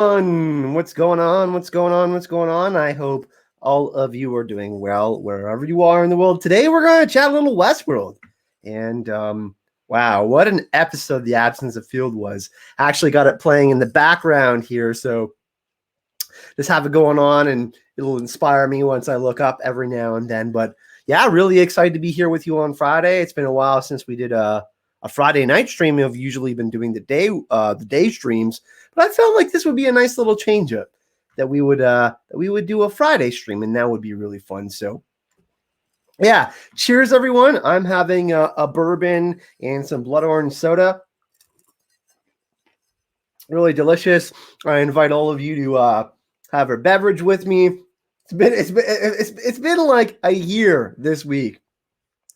What's going on? What's going on? What's going on? I hope all of you are doing well wherever you are in the world. Today we're going to chat a little Westworld. And wow, what an episode The Absence of Field was. I actually got it playing in the background here, so just have it going on and it'll inspire me once I look up every now and then. But yeah, really excited to be here with you on Friday. It's been a while since we did a Friday night stream. We've usually been doing the day streams, but I felt like this would be a nice little change up that we would do a Friday stream, and that would be really fun. So yeah, cheers everyone. I'm having a bourbon and some blood orange soda. Really delicious. I invite all of you to have a beverage with me. It's been like a year this week.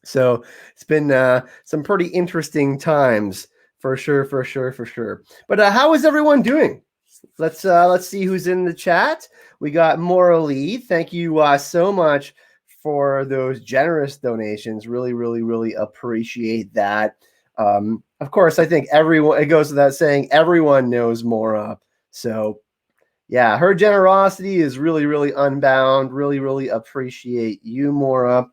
So it's been some pretty interesting times for sure. But how is everyone doing? Let's see who's in the chat. We got Maura Lee. Thank you so much for those generous donations. Really appreciate that. Of course, I think it goes without saying, everyone knows Maura. So yeah, her generosity is really unbound. Really appreciate you, Maura.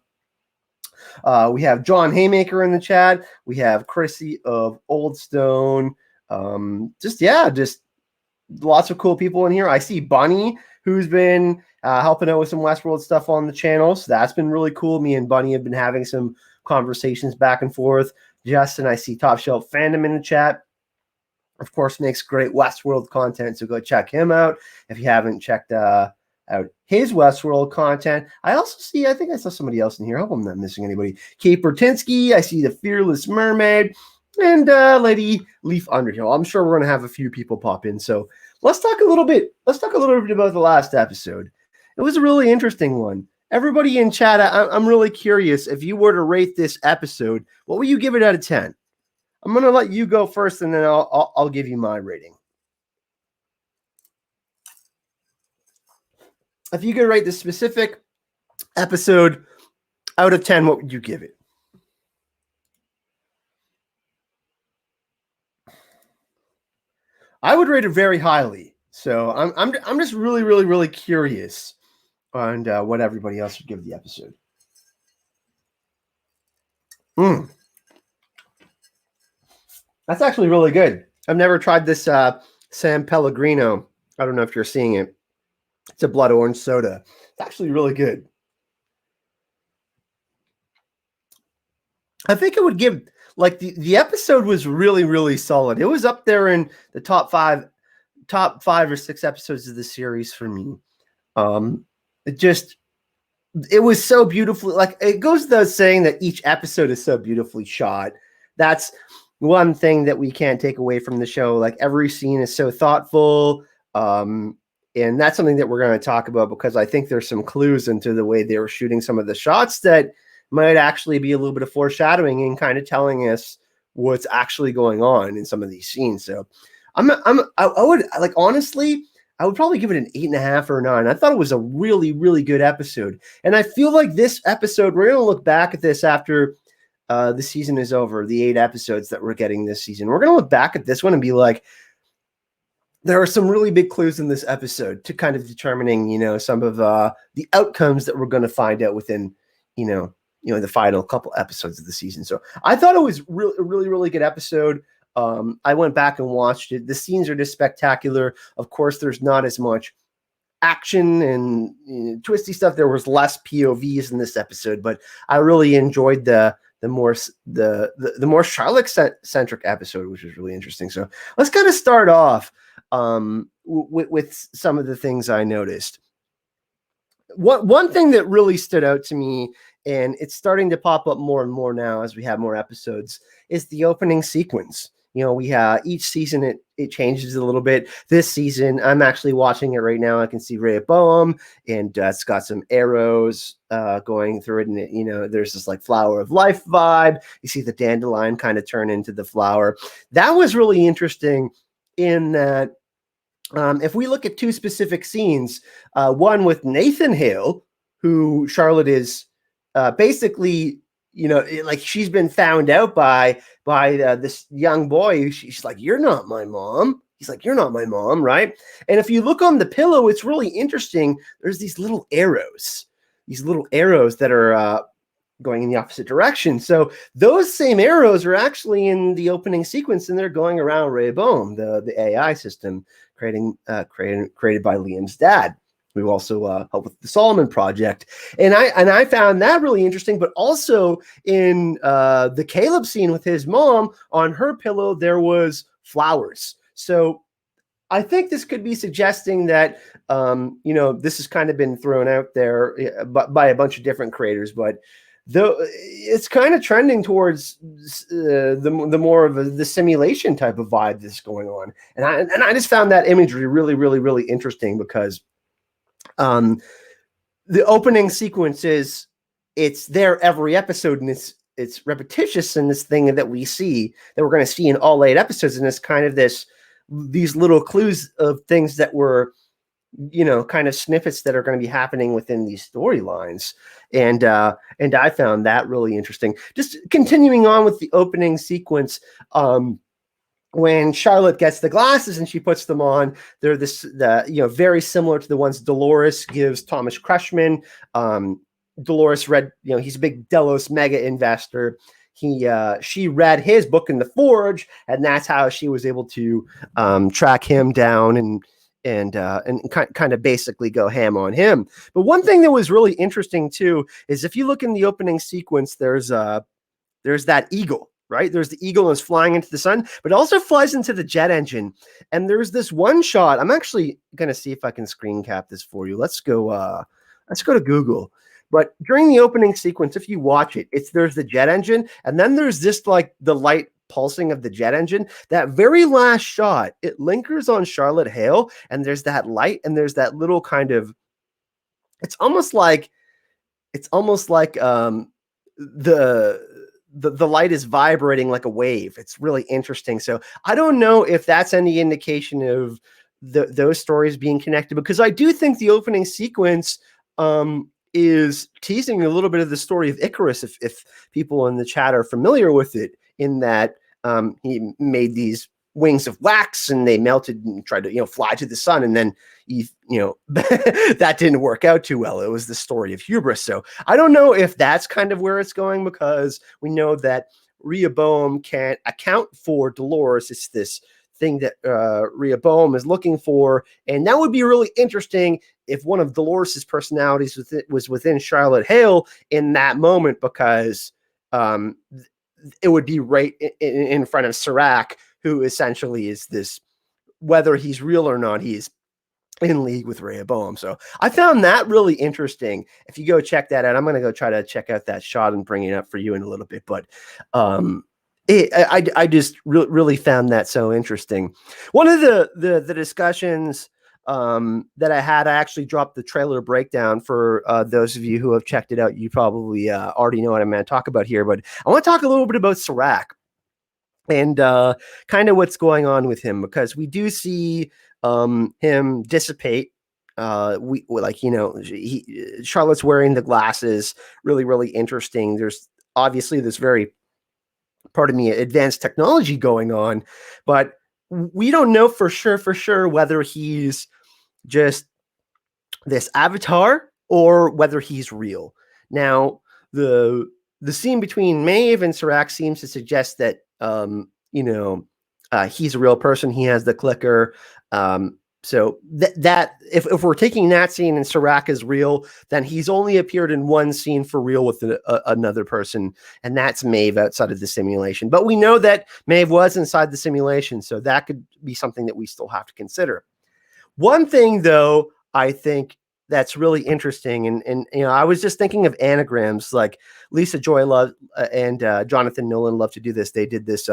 We have John Haymaker in the chat. We have Chrissy of Old Stone. Just lots of cool people in here. I see Bunny, who's been helping out with some Westworld stuff on the channel. So that's been really cool. Me and Bunny have been having some conversations back and forth. Justin, I see Top Shelf Fandom in the chat. Of course, makes great Westworld content, so go check him out if you haven't checked out his Westworld content. I think I saw somebody else in here. I hope I'm not missing anybody. Kate Bertinsky, I see the Fearless Mermaid, and Lady Leaf Underhill. I'm sure we're going to have a few people pop in. So let's talk a little bit about the last episode. It was a really interesting one. Everybody in chat, I'm really curious, if you were to rate this episode, what would you give it out of 10? I'm going to let you go first, and then I'll give you my rating. If you could rate this specific episode out of 10, what would you give it? I would rate it very highly. So I'm just really curious on what everybody else would give the episode. That's actually really good. I've never tried this San Pellegrino. I don't know if you're seeing it. It's a blood orange soda. It's actually really good. I think it would give, like, the episode was really solid. It was up there in the top five or six episodes of the series for me. It was so beautifully, like, it goes without saying that each episode is so beautifully shot. That's one thing that we can't take away from the show. Like, every scene is so thoughtful. And that's something that we're going to talk about, because I think there's some clues into the way they were shooting some of the shots that might actually be a little bit of foreshadowing and kind of telling us what's actually going on in some of these scenes. So I would, like, honestly, I would probably give it an 8.5 or a 9. I thought it was a really good episode. And I feel like this episode, we're going to look back at this after the season is over, the 8 episodes that we're getting this season. We're going to look back at this one and be like, there are some really big clues in this episode to kind of determining, some of the outcomes that we're going to find out within, the final couple episodes of the season. So I thought it was really good episode. I went back and watched it. The scenes are just spectacular. Of course, there's not as much action and twisty stuff. There was less POVs in this episode, but I really enjoyed the more Charlotte centric episode, which was really interesting. So let's kind of start off with some of the things I noticed. One thing that really stood out to me, and it's starting to pop up more and more now as we have more episodes, is the opening sequence. We have each season it changes a little bit. This season, I'm actually watching it right now. I can see Rehoboam, and it's got some arrows going through it, and there's this like flower of life vibe. You see the dandelion kind of turn into the flower. That was really interesting in that. If we look at two specific scenes, one with Nathan Hale, who Charlotte is basically, like, she's been found out by this young boy. She's like, "You're not my mom." He's like, you're not my mom, right? And if you look on the pillow, it's really interesting. There's these little arrows that are going in the opposite direction. So those same arrows are actually in the opening sequence, and they're going around Rehoboam, the AI system created by Liam's dad, who also helped with the Solomon Project. And I found that really interesting. But also in the Caleb scene with his mom, on her pillow there was flowers. So I think this could be suggesting that this has kind of been thrown out there by a bunch of different creators, but though it's kind of trending towards the more of the simulation type of vibe that's going on. And I just found that imagery really, really, really interesting, because the opening sequence it's there every episode, and it's repetitious in this thing that we see, that we're going to see in all 8 episodes. And it's kind of these little clues of things that were, kind of snippets that are going to be happening within these storylines. And I found that really interesting. Just continuing on with the opening sequence, when Charlotte gets the glasses and she puts them on, they're very similar to the ones Dolores gives Thomas Kretschmann. Dolores read, he's a big Delos mega investor. She read his book in the Forge, and that's how she was able to track him down and kind of basically go ham on him. But one thing that was really interesting too is, if you look in the opening sequence, there's that eagle, right? There's the eagle that's flying into the sun, but it also flies into the jet engine. And there's this one shot. I'm actually going to see if I can screen cap this for you. Let's go to Google. But during the opening sequence, if you watch it, there's the jet engine, and then there's this like the light pulsing of the jet engine. That very last shot, it lingers on Charlotte Hale, and there's that light, and there's that little kind of, it's almost like the light is vibrating like a wave. It's really interesting. So I don't know if that's any indication of those stories being connected, because I do think the opening sequence is teasing a little bit of the story of Icarus, if people in the chat are familiar with it, in that he made these wings of wax and they melted and tried to fly to the sun, and then that didn't work out too well. It was the story of hubris. So I don't know if that's kind of where it's going, because we know that Rehoboam can't account for Dolores. It's this thing that Rehoboam is looking for, and that would be really interesting if one of Dolores's personalities was within Charlotte Hale in that moment, because it would be right in front of Serac, who essentially is this, whether he's real or not, he's in league with Rehoboam. So I found that really interesting. If you go check that out, I'm going to go try to check out that shot and bring it up for you in a little bit. But I just really found that so interesting. One of the discussions that I actually dropped the trailer breakdown for those of you who have checked it out. You probably already know what I'm going to talk about here, but I want to talk a little bit about Serac and kind of what's going on with him, because we do see him dissipate. Charlotte's wearing the glasses, really, really interesting. There's obviously this very, advanced technology going on, but we don't know for sure whether he's just this avatar or whether he's real. Now, the scene between Maeve and Serac seems to suggest that he's a real person. He has the clicker. So that if we're taking that scene and Serac is real, then he's only appeared in one scene for real with another person, and that's Maeve outside of the simulation. But we know that Maeve was inside the simulation, so that could be something that we still have to consider. One thing, though, I think that's really interesting, and I was just thinking of anagrams. Like Lisa Joy and Jonathan Nolan love to do this. They did this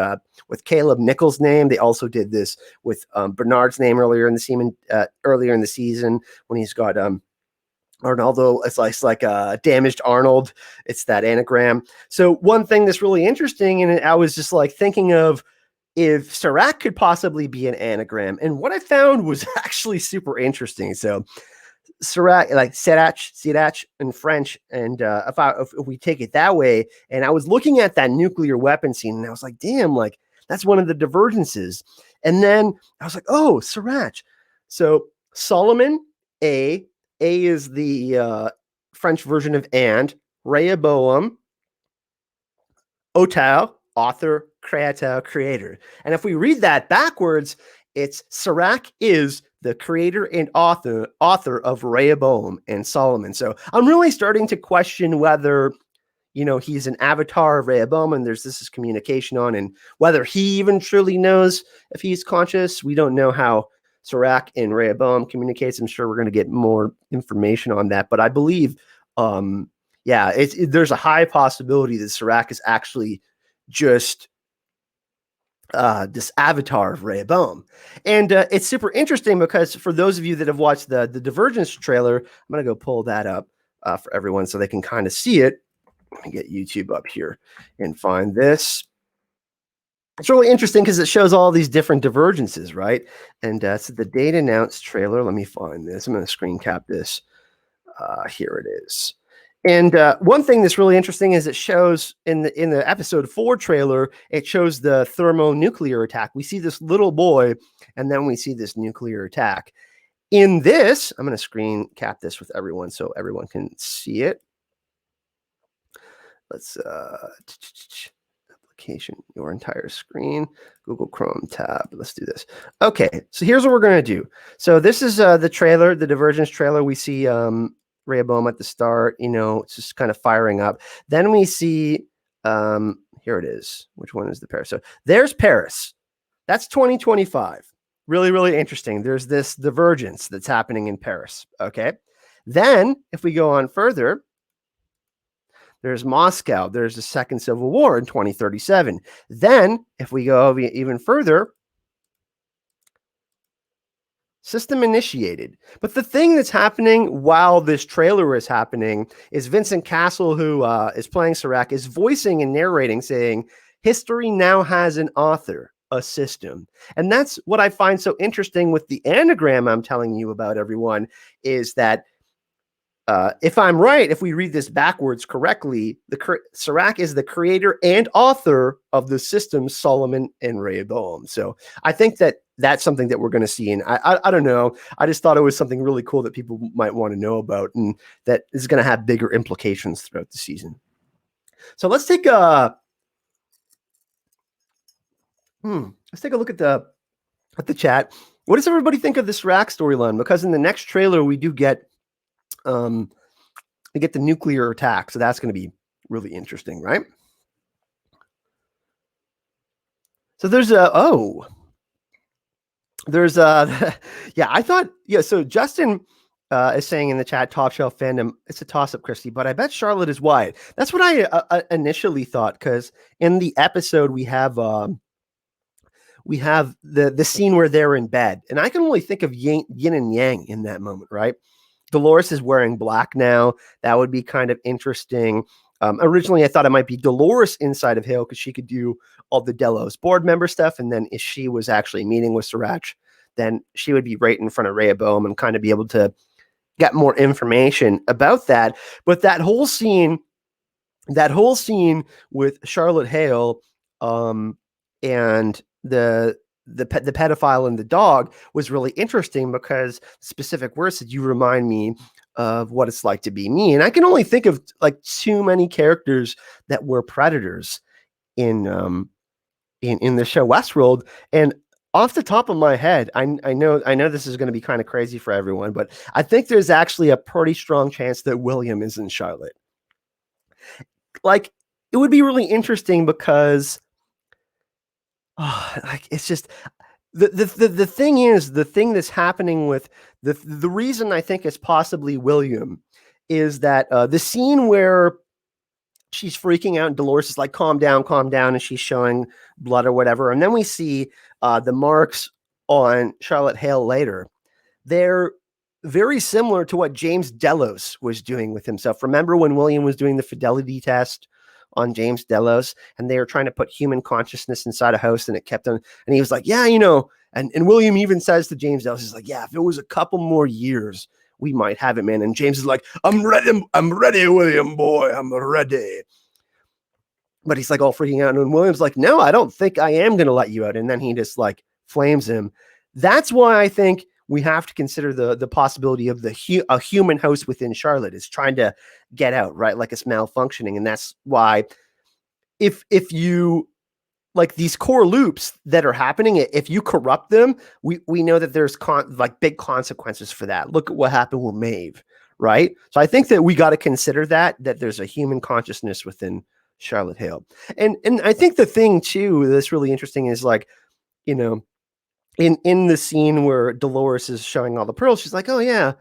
with Caleb Nichols' name. They also did this with Bernard's name earlier in the season when he's got Arnaldo. It's like damaged Arnold. It's that anagram. So one thing that's really interesting, and I was just like thinking of if Serac could possibly be an anagram, and what I found was actually super interesting. So Serac, like Serac in French, and if we take it that way, and I was looking at that nuclear weapon scene, and I was like, damn, like that's one of the divergences. And then I was like, oh, Serac. So Solomon, A is the French version of and, Rehoboam, auteur, author, créateur, creator. And if we read that backwards, it's Serac is the creator and author of Rehoboam and Solomon. So I'm really starting to question whether, he's an avatar of Rehoboam and there's this communication on, and whether he even truly knows if he's conscious. We don't know how Serac and Rehoboam communicates. I'm sure we're going to get more information on that, but I believe, there's a high possibility that Serac is actually just this avatar of Rehoboam. And it's super interesting because for those of you that have watched the Divergence trailer, I'm going to go pull that up for everyone so they can kind of see it. Let me get YouTube up here and find this. It's really interesting because it shows all these different divergences, right? And so the date announced trailer, let me find this. I'm going to screen cap this. Here it is. And one thing that's really interesting is it shows in the episode 4 trailer, it shows the thermonuclear attack. We see this little boy, and then we see this nuclear attack. In this, I'm going to screen cap this with everyone so everyone can see it. Let's application, your entire screen, Google Chrome tab. Let's do this. Okay, so here's what we're going to do. So this is the trailer, the Divergence trailer. We see Rehoboam at the start, it's just kind of firing up. Then we see, here it is. Which one is the Paris? So there's Paris. That's 2025. Really, really interesting. There's this divergence that's happening in Paris. Okay. Then if we go on further, there's Moscow. There's the Second Civil War in 2037. Then if we go even further, system initiated. But the thing that's happening while this trailer is happening is Vincent Castle, who is playing Serac, is voicing and narrating, saying, history now has an author, a system. And that's what I find so interesting with the anagram I'm telling you about, everyone, is that if I'm right, if we read this backwards correctly, Serac is the creator and author of the systems Solomon and Rehoboam. So I think that's something that we're going to see. And I don't know. I just thought it was something really cool that people might want to know about, and that is going to have bigger implications throughout the season. So let's take a look at the chat. What does everybody think of this Serac storyline? Because in the next trailer, we do get the nuclear attack. So that's going to be really interesting, right? So there's I thought, so Justin is saying in the chat, top shelf fandom, it's a toss-up, Christy, but I bet Charlotte is wide. That's what I initially thought, because in the episode we have the scene where they're in bed, and I can only think of yin and yang in that moment, right? Dolores is wearing black now. That would be kind of interesting. Originally, I thought it might be Dolores inside of Hale because she could do all the Delos board member stuff. And then if she was actually meeting with Serac, then she would be right in front of Rehoboam and kind of be able to get more information about that. But that whole scene with Charlotte Hale and the pedophile and the dog was really interesting, because specific words said, you remind me of what it's like to be me. And I can only think of like too many characters that were predators in the show Westworld. And off the top of my head, I know this is going to be kind of crazy for everyone, but I think there's actually a pretty strong chance that William is in Charlotte. Like, it would be really interesting because it's just the thing is, the thing that's happening with the reason I think it's possibly William is that the scene where she's freaking out and Dolores is like, calm down, and she's showing blood or whatever, and then we see the marks on Charlotte Hale later. They're very similar to what James Delos was doing with himself. Remember when William was doing the fidelity test on James Delos, and they were trying to put human consciousness inside a house, and it kept on, and he was like, yeah, and William even says to James Delos, he's like, yeah, if it was a couple more years, we might have it, man. And James is like, I'm ready, William boy, I'm ready. But he's like all freaking out, and William's like, no, I don't think I am going to let you out. And then he just like flames him. That's why I think we have to consider the possibility of a human host within Charlotte is trying to get out, right? Like it's malfunctioning. And that's why if you like these core loops that are happening, if you corrupt them, we know that there's like big consequences for that. Look at what happened with Maeve, right? So I think that we got to consider that there's a human consciousness within Charlotte Hale. And I think the thing too that's really interesting is like, you know, in the scene where Dolores is showing all the pearls, she's like, oh yeah,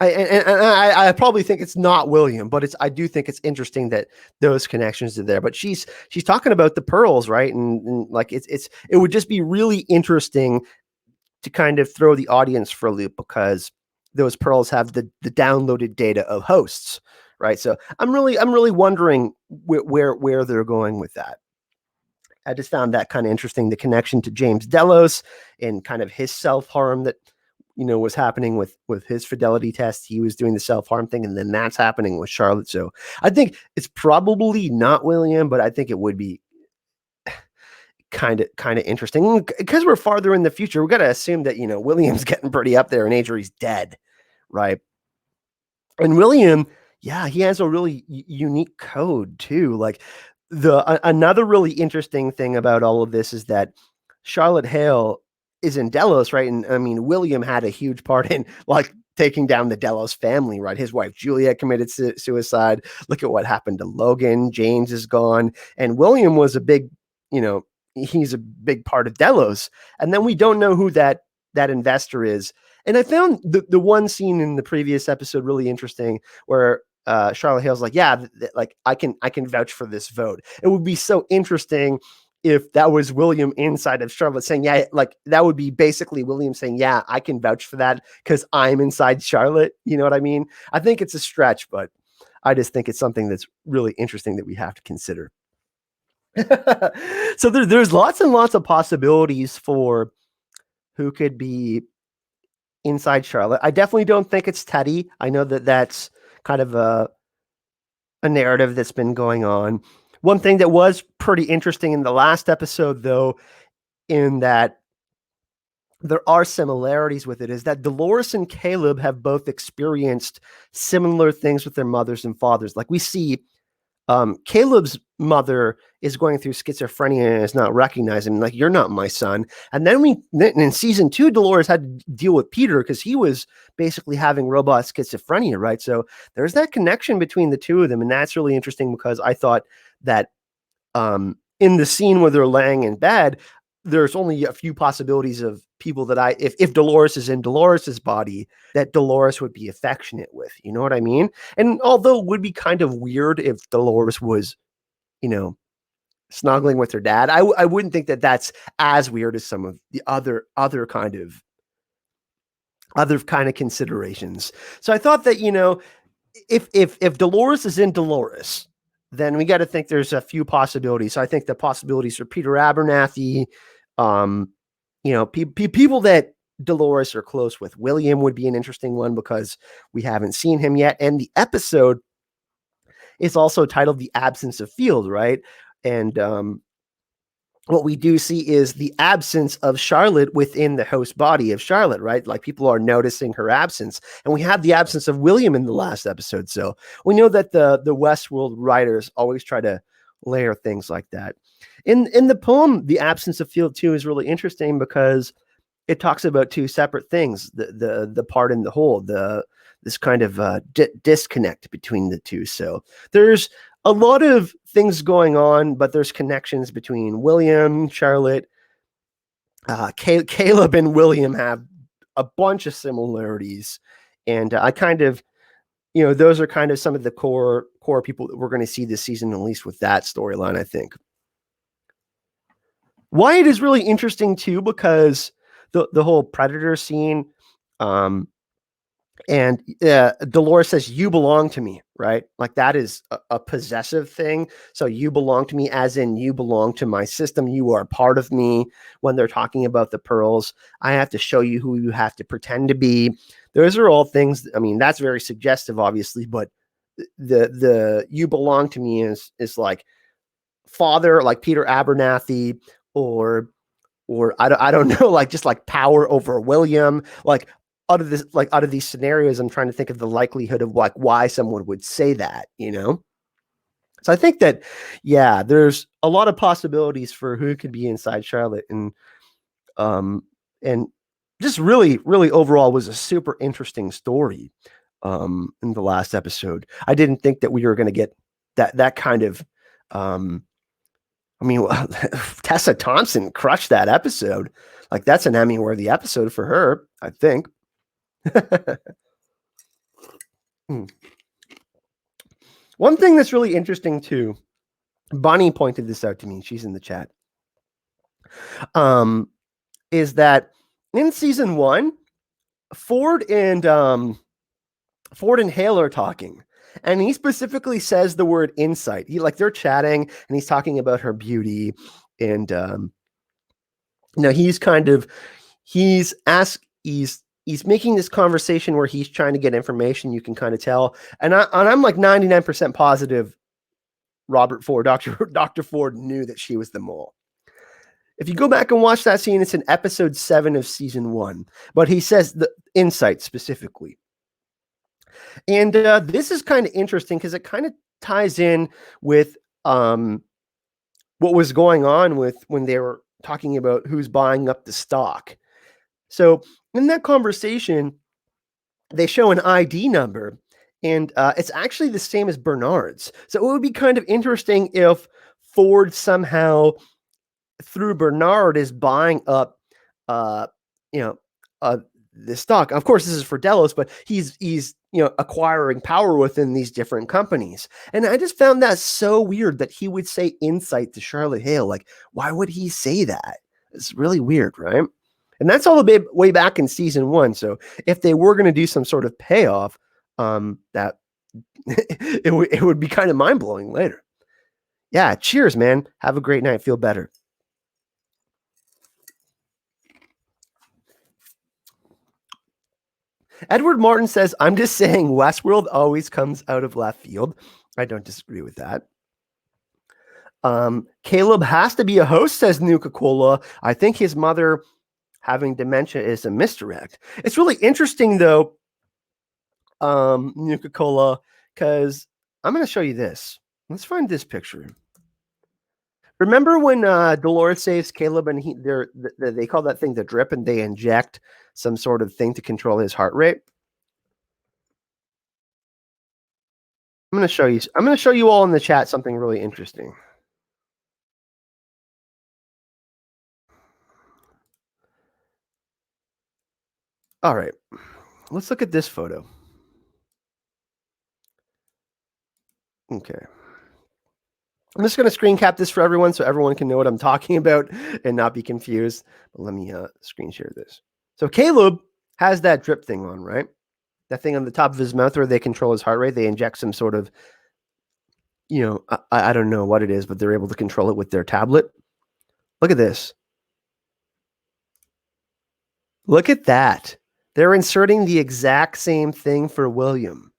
I probably think it's not William, but I do think it's interesting that those connections are there. But she's talking about the pearls, right? And like it would just be really interesting to kind of throw the audience for a loop because those pearls have the downloaded data of hosts, right? So I'm really wondering where they're going with that. I just found that kind of interesting, the connection to James Delos and kind of his self-harm that, you know, was happening with his fidelity test. He was doing the self-harm thing, and then that's happening with Charlotte. So I think it's probably not William, but I think it would be kind of interesting because we're farther in the future. We got to assume that, you know, William's getting pretty up there in age or he's dead, right? And William, yeah, he has a really unique code too. Like another really interesting thing about all of this is that Charlotte Hale is in Delos, right? And I mean, William had a huge part in like taking down the Delos family, right? His wife Julia committed suicide. Look at what happened to Logan. James is gone, and William was a big, you know, he's a big part of Delos. And then we don't know who that investor is. And I found the one scene in the previous episode really interesting where Charlotte Hale's like, yeah, like I can vouch for this vote. It would be so interesting if that was William inside of Charlotte saying, yeah, like that would be basically William saying, yeah, I can vouch for that because I'm inside Charlotte. You know what I mean? I think it's a stretch, but I just think it's something that's really interesting that we have to consider. So there's lots and lots of possibilities for who could be inside Charlotte. I definitely don't think it's Teddy. I know that that's kind of a narrative that's been going on. One thing that was pretty interesting in the last episode, though, in that there are similarities with it, is that Dolores and Caleb have both experienced similar things with their mothers and fathers. Like we see Caleb's mother is going through schizophrenia and is not recognizing him, like, you're not my son. And then in season 2, Dolores had to deal with Peter because he was basically having robot schizophrenia, right? So there's that connection between the two of them. And that's really interesting because I thought that in the scene where they're laying in bed, there's only a few possibilities of people that if Dolores is in Dolores's body, that Dolores would be affectionate with, you know what I mean? And although it would be kind of weird if Dolores was, you know, snuggling with her dad, I wouldn't think that that's as weird as some of the other kind of considerations. So I thought that, you know, if Dolores is in Dolores, then we got to think there's a few possibilities. So I think the possibilities for Peter Abernathy, you know, people that Dolores are close with. William would be an interesting one because we haven't seen him yet. And the episode is also titled The Absence of Field, right? And what we do see is the absence of Charlotte within the host body of Charlotte, right? Like people are noticing her absence. And we have the absence of William in the last episode. So we know that the Westworld writers always try to layer things like that. In the poem, The Absence of Field 2 is really interesting because it talks about two separate things, the part and the whole, this kind of disconnect between the two. So there's a lot of things going on, but there's connections between William, Charlotte, Caleb and William have a bunch of similarities. And I kind of, you know, those are kind of some of the core people that we're going to see this season, at least with that storyline, I think. Wyatt is really interesting too, because the whole predator scene, and Dolores says, you belong to me, right? Like that is a possessive thing. So you belong to me as in you belong to my system. You are part of me. When they're talking about the pearls, I have to show you who you have to pretend to be. Those are all things. I mean, that's very suggestive, obviously, but the you belong to me is like father, like Peter Abernathy, or or I don't know, like just like power over William. Like out of these scenarios, I'm trying to think of the likelihood of like why someone would say that, So I think that, yeah, there's a lot of possibilities for who could be inside Charlotte, and just really, really overall was a super interesting story in the last episode. I didn't think that we were going to get that kind of. I mean, Tessa Thompson crushed that episode. Like that's an Emmy-worthy episode for her, I think. One thing that's really interesting too, Bonnie pointed this out to me. She's in the chat. Is that in season 1, Ford and Hale are talking, and he specifically says the word insight. They're chatting, and he's talking about her beauty, and he's making this conversation where he's trying to get information. You can kind of tell, and I'm like 99% positive Robert Ford, Dr. Ford knew that she was the mole. If you go back and watch that scene, it's in episode 7 of season 1, but he says the insight specifically. And this is kind of interesting because it kind of ties in with what was going on with when they were talking about who's buying up the stock. So in that conversation, they show an ID number, and it's actually the same as Bernard's. So it would be kind of interesting if Ford somehow, through Bernard, is buying up, the stock. Of course, this is for Delos, but he's acquiring power within these different companies. And I just found that so weird that he would say insight to Charlotte Hale. Like, why would he say that? It's really weird, right? And that's all the way back in season 1. So if they were going to do some sort of payoff, that it would be kind of mind blowing later. Yeah. Cheers, man. Have a great night. Feel better. Edward Martin says, I'm just saying Westworld always comes out of left field. I don't disagree with that. Caleb has to be a host, says Nuka-Cola. I think his mother having dementia is a misdirect. It's really interesting, though, Nuka-Cola, because I'm going to show you this. Let's find this picture. Remember when Dolores saves Caleb and they call that thing the drip, and they inject some sort of thing to control his heart rate? I'm going to show you all in the chat something really interesting. All right. Let's look at this photo. Okay. I'm just going to screen cap this for everyone so everyone can know what I'm talking about and not be confused. But let me screen share this. So Caleb has that drip thing on, right? That thing on the top of his mouth where they control his heart rate. They inject some sort of, I don't know what it is, but they're able to control it with their tablet. Look at this. Look at that. They're inserting the exact same thing for William.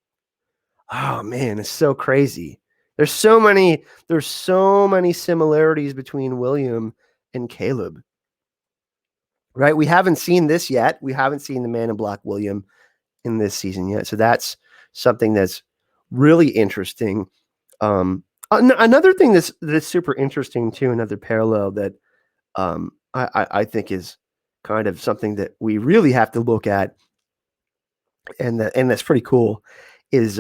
Oh, man, it's so crazy. There's so many similarities between William and Caleb, right? We haven't seen this yet. We haven't seen the Man in Black William in this season yet. So that's something that's really interesting. Another thing that's super interesting too, another parallel that I think is kind of something that we really have to look at, and that's pretty cool, is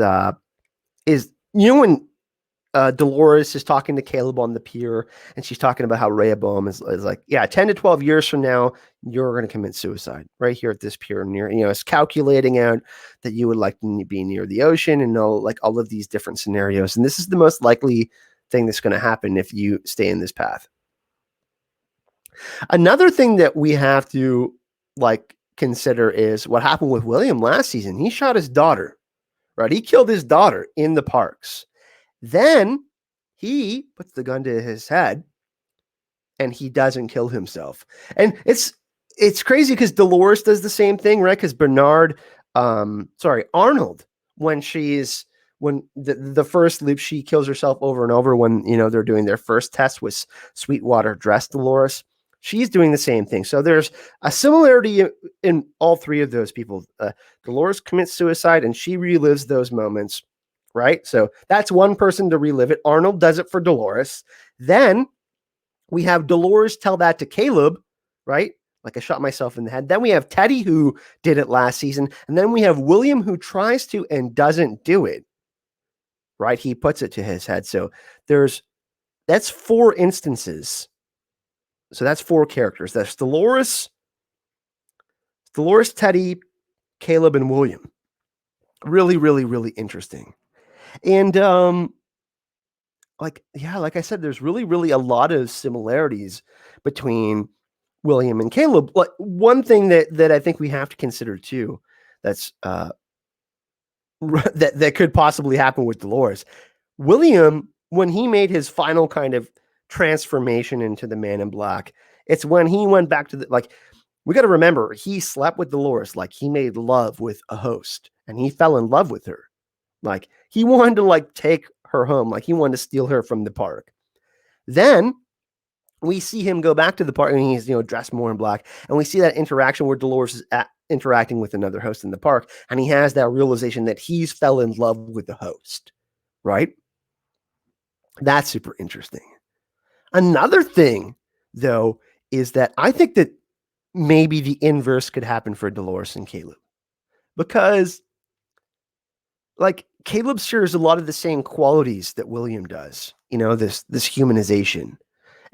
when Dolores is talking to Caleb on the pier, and she's talking about how Rehoboam is like, 10 to 12 years from now, you're going to commit suicide right here at this pier near, it's calculating out that you would like to be near the ocean and all of these different scenarios. And this is the most likely thing that's going to happen if you stay in this path. Another thing that we have to consider is what happened with William last season. He shot his daughter, right? He killed his daughter in the parks. Then he puts the gun to his head and he doesn't kill himself. And it's crazy because Dolores does the same thing, right? Because Arnold, when the first loop, she kills herself over and over when, they're doing their first test with Sweetwater dressed Dolores. She's doing the same thing. So there's a similarity in all three of those people. Dolores commits suicide and she relives those moments, right? So that's one person to relive it. Arnold does it for Dolores. Then we have Dolores tell that to Caleb, right? Like I shot myself in the head. Then we have Teddy who did it last season. And then we have William who tries to and doesn't do it, right? He puts it to his head. So that's 4 instances. So that's 4 characters. That's Dolores, Teddy, Caleb, and William. Really, really, really interesting. And like I said, there's really, really a lot of similarities between William and Caleb. Like one thing that I think we have to consider too, that's that could possibly happen with Dolores. William, when he made his final kind of transformation into the Man in Black, it's when he went back to we got to remember, he slept with Dolores, like he made love with a host and he fell in love with her. Like he wanted to take her home, like he wanted to steal her from the park. Then we see him go back to the park and he's dressed more in black, and we see that interaction where Dolores is interacting with another host in the park, and he has that realization that he's fell in love with the host, right? That's super interesting. Another thing, though, is that I think that maybe the inverse could happen for Dolores and Caleb, because Caleb shares a lot of the same qualities that William does, this humanization.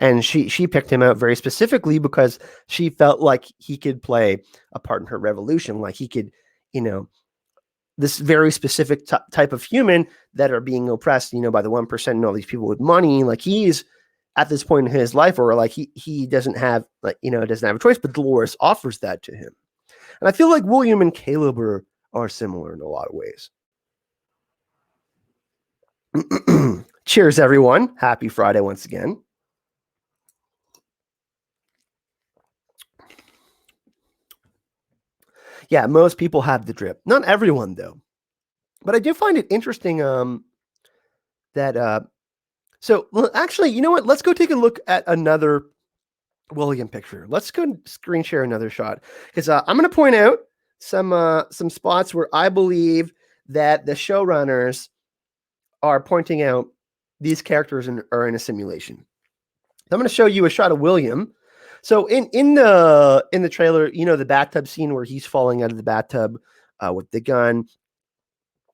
And she picked him out very specifically because she felt like he could play a part in her revolution. Like he could, this very specific type of human that are being oppressed, by the 1% and all these people with money. Like he's at this point in his life where he doesn't have doesn't have a choice, but Dolores offers that to him. And I feel like William and Caleb are similar in a lot of ways. Cheers, everyone. Happy Friday once again. Yeah, most people have the drip. Not everyone, though. But I do find it interesting that... So, actually, you know what? Let's go take a look at another William picture. Let's go screen share another shot. Because I'm going to point out some spots where I believe that the showrunners are pointing out these characters are in a simulation. I'm going to show you a shot of William. So in the trailer, the bathtub scene where he's falling out of the bathtub with the gun.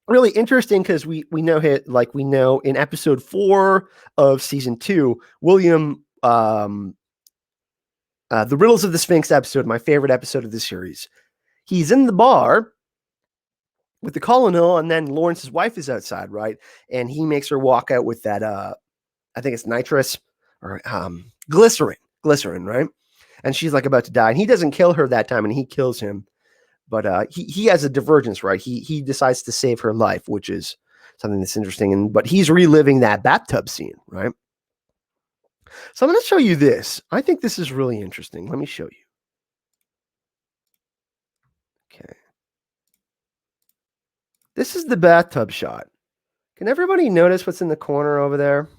Really interesting because we know in episode 4 of season 2, William, the Riddles of the Sphinx episode, my favorite episode of the series. He's in the bar with the colonel, and then Lawrence's wife is outside, right? And he makes her walk out with that, I think it's nitrous or glycerin, right? And she's about to die, and he doesn't kill her that time, and he kills him. But he has a divergence, right? He decides to save her life, which is something that's interesting. But he's reliving that bathtub scene, right? So I'm going to show you this. I think this is really interesting. Let me show you. Okay. This is the bathtub shot. Can everybody notice what's in the corner over there?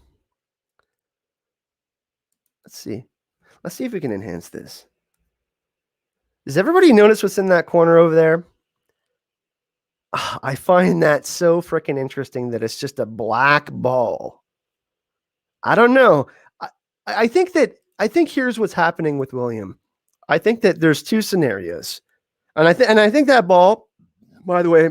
Let's see. Let's see if we can enhance this. Does everybody notice what's in that corner over there? I find that so freaking interesting that it's just a black ball. I don't know. I think here's what's happening with William. I think that there's 2 scenarios. And I think that ball, by the way,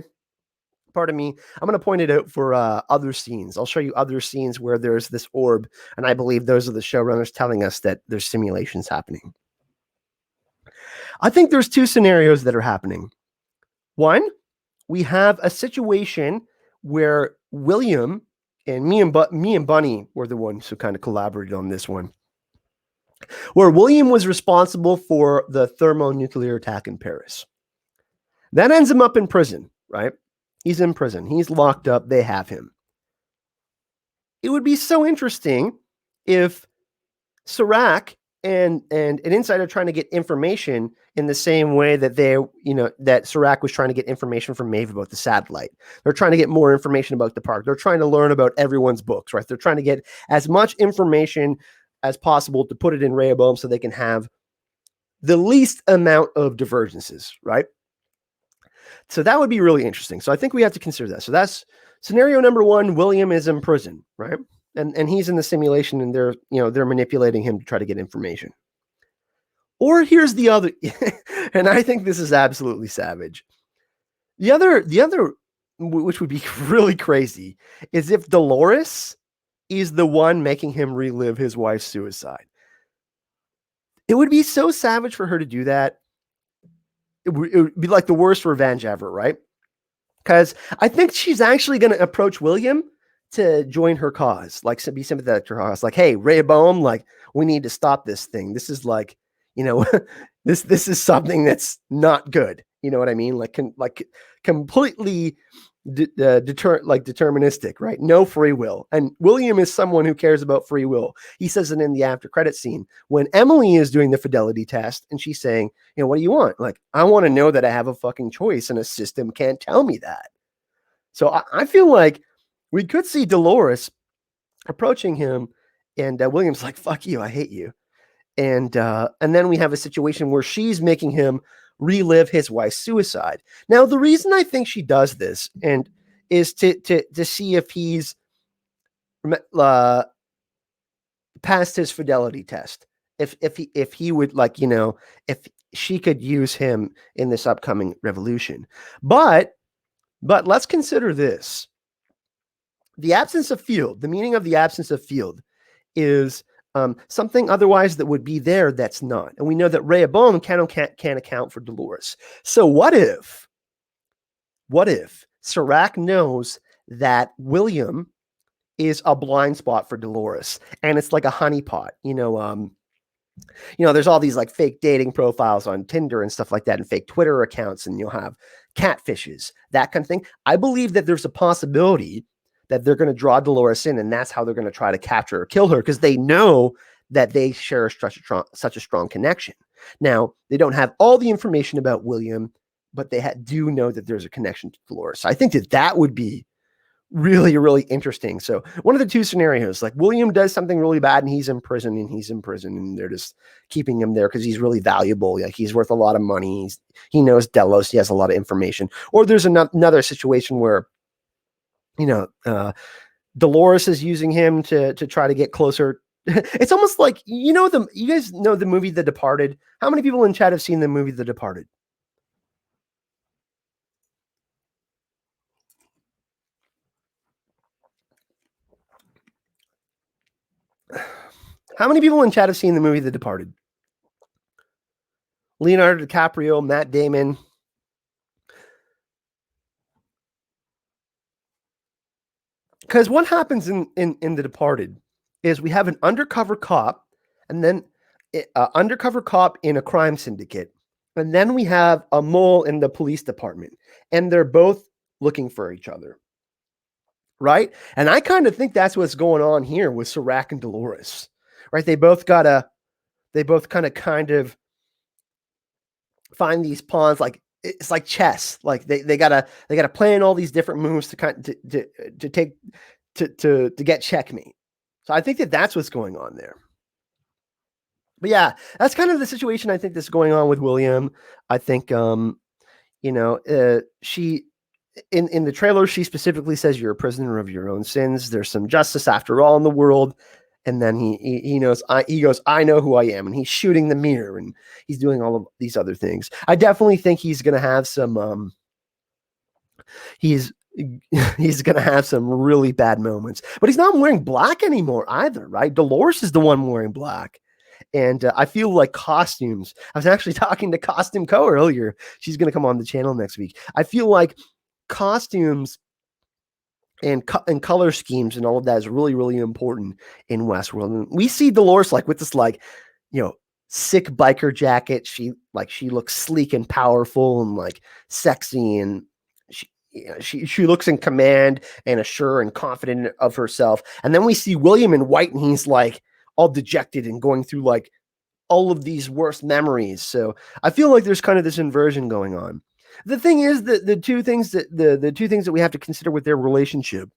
pardon me, I'm going to point it out for other scenes. I'll show you other scenes where there's this orb, and I believe those are the showrunners telling us that there's simulations happening. I think there's 2 scenarios that are happening. One, we have a situation where William and me and Bunny were the ones who kind of collaborated on this one, where William was responsible for the thermonuclear attack in Paris. That ends him up in prison, right? He's in prison. He's locked up. They have him. It would be so interesting if Serac and an insider trying to get information in the same way that that Serac was trying to get information from Maeve about the satellite. They're trying to get more information about the park. They're trying to learn about everyone's books, right? They're trying to get as much information as possible to put it in Rehoboam so they can have the least amount of divergences, right? So that would be really interesting. So I think we have to consider that. So that's scenario number one. William is in prison, right? And he's in the simulation, and they're manipulating him to try to get information. Or here's the other, and I think this is absolutely savage. The other, which would be really crazy, is if Dolores is the one making him relive his wife's suicide. It would be so savage for her to do that. It would be like the worst revenge ever, right? Because I think she's actually going to approach William to join her cause, like be sympathetic to her cause. Like, hey, Rehoboam, like, we need to stop this thing. This is like, this is something that's not good. You know what I mean? Like completely deterministic, right? No free will. And William is someone who cares about free will. He says it in the after credit scene when Emily is doing the fidelity test and she's saying, what do you want? Like, I want to know that I have a fucking choice and a system can't tell me that. So I feel like we could see Dolores approaching him and William's like, fuck you, I hate you. And then we have a situation where she's making him relive his wife's suicide. Now, the reason I think she does this and is to see if he's passed his fidelity test. If he would, like, if she could use him in this upcoming revolution. But let's consider this. The absence of field, the meaning of the absence of field is something otherwise that would be there that's not. And we know that Rehoboam can't account for Dolores. So what if Serac knows that William is a blind spot for Dolores, and it's like a honeypot? There's all these like fake dating profiles on Tinder and stuff like that, and fake Twitter accounts, and you'll have catfishes, that kind of thing. I believe that there's a possibility that they're going to draw Dolores in, and that's how they're going to try to capture or kill her, because they know that they share such a strong connection. Now, they don't have all the information about William, but they do know that there's a connection to Dolores. So I think that would be really, really interesting. So one of the two scenarios, like William does something really bad and he's in prison, and they're just keeping him there because he's really valuable. Like, he's worth a lot of money. He knows Delos. He has a lot of information. Or there's another situation where Dolores is using him to try to get closer. It's almost like, you guys know the movie The Departed? How many people in chat have seen the movie The Departed? How many people in chat have seen the movie The Departed? Leonardo DiCaprio, Matt Damon. Because what happens in The Departed is we have an undercover cop, and then undercover cop in a crime syndicate, and then we have a mole in the police department, and they're both looking for each other, right? And I kind of think that's what's going on here with Serac and Dolores, right? They both kind of find these pawns, like it's like chess. Like they gotta plan all these different moves to get checkmate. So I think that's what's going on there. But yeah, that's kind of the situation I think that's going on with William. I think she in the trailer, she specifically says you're a prisoner of your own sins. There's some justice after all in the world. And then he knows, he goes, I know who I am. And he's shooting the mirror, and he's doing all of these other things. I definitely think he's going to have some, he's going to have some really bad moments. But he's not wearing black anymore either, right? Dolores is the one wearing black. And I feel like costumes. I was actually talking to Costume Co. earlier. She's going to come on the channel next week. I feel like costumes and color schemes and all of that is really, really important in Westworld. And we see Dolores like with this sick biker jacket. She looks sleek and powerful and like sexy, and she looks in command and assured and confident of herself. And then we see William in white, and he's like all dejected and going through like all of these worst memories. So I feel like there's kind of this inversion going on. The thing is that the two things that we have to consider with their relationship,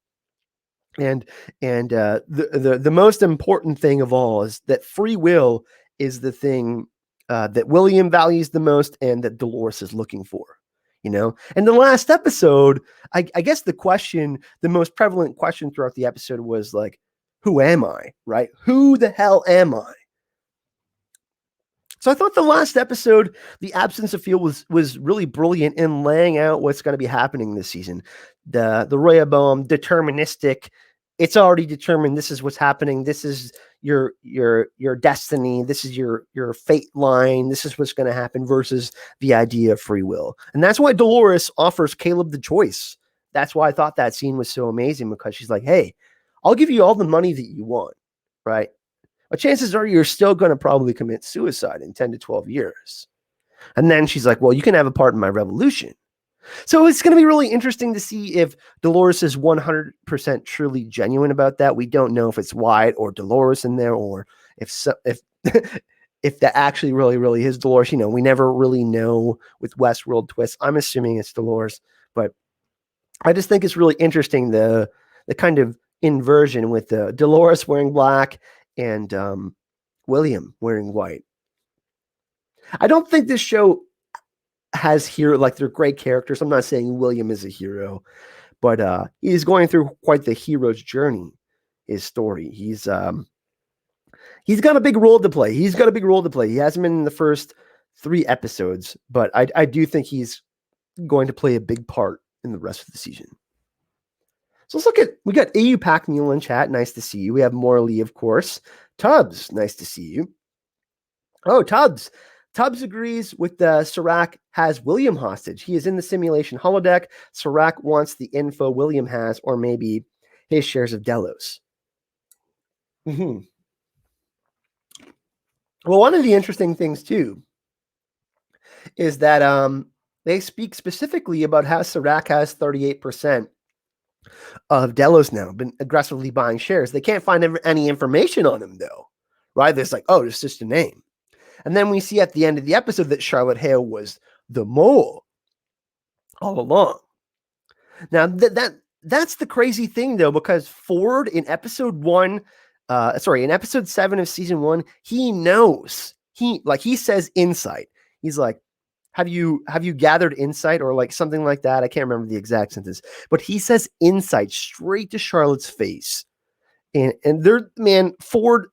and the most important thing of all, is that free will is the thing that William values the most and that Dolores is looking for. And the last episode, I guess the most prevalent question throughout the episode was like, who am I, right? Who the hell am I? So I thought the last episode, The Absence of Feel, was really brilliant in laying out what's going to be happening this season. The Rehoboam deterministic, it's already determined, this is what's happening. This is your destiny. This is your fate line. This is what's going to happen versus the idea of free will. And that's why Dolores offers Caleb the choice. That's why I thought that scene was so amazing, because she's like, hey, I'll give you all the money that you want, right? But chances are you're still going to probably commit suicide in 10 to 12 years. And then she's like, well, you can have a part in my revolution. So it's going to be really interesting to see if Dolores is 100% truly genuine about that. We don't know if it's Wyatt or Dolores in there, or if if that actually really is Dolores. We never really know with Westworld twists. I'm assuming it's Dolores, but I just think it's really interesting the kind of inversion with Dolores wearing black and William wearing white. I don't think this show has hero, like, they're great characters. I'm not saying William is a hero, but he's going through quite the hero's journey, his story. He's got a big role to play. He hasn't been in the first 3 episodes, but I do think he's going to play a big part in the rest of the season. So we got AU Pack Mule in chat. Nice to see you. We have Morley, of course. Tubbs, nice to see you. Oh, Tubbs. Tubbs agrees with Serac has William hostage. He is in the simulation holodeck. Serac wants the info William has, or maybe his shares of Delos. Mm-hmm. Well, one of the interesting things, too, is that they speak specifically about how Serac has 38% of Delos now, been aggressively buying shares. They can't find any information on him, though, right? There's like, oh, it's just a name. And then we see at the end of the episode that Charlotte Hale was the mole all along. Now, that's the crazy thing, though, because Ford in episode 7 of season 1, he knows. He says insight. He's like, have you gathered insight, or like something like that? I can't remember the exact sentence, but he says insight straight to Charlotte's face. And Ford,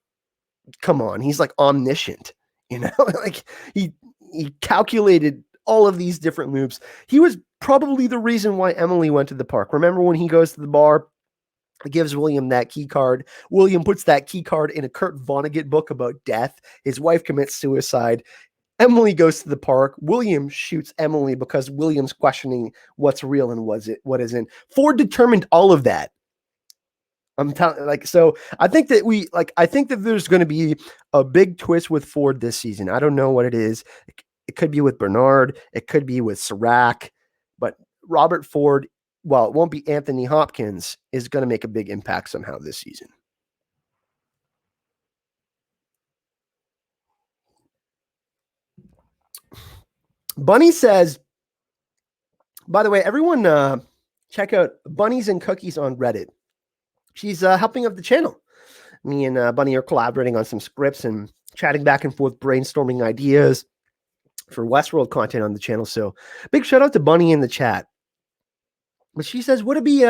come on, he's like omniscient, like he calculated all of these different moves. He was probably the reason why Emily went to the park. Remember when he goes to the bar, gives William that key card. William puts that key card in a Kurt Vonnegut book about death. His wife commits suicide. Emily goes to the park. William shoots Emily because William's questioning what's real and what isn't. Ford determined all of that. I'm telling, so I think that there's going to be a big twist with Ford this season. I don't know what it is. It could be with Bernard. It could be with Serac, but Robert Ford, while it won't be Anthony Hopkins, is going to make a big impact somehow this season. Bunny says, by the way, everyone check out Bunnies and Cookies on Reddit. She's helping out the channel. Me and Bunny are collaborating on some scripts and chatting back and forth, brainstorming ideas for Westworld content on the channel. So big shout out to Bunny in the chat. But she says, would be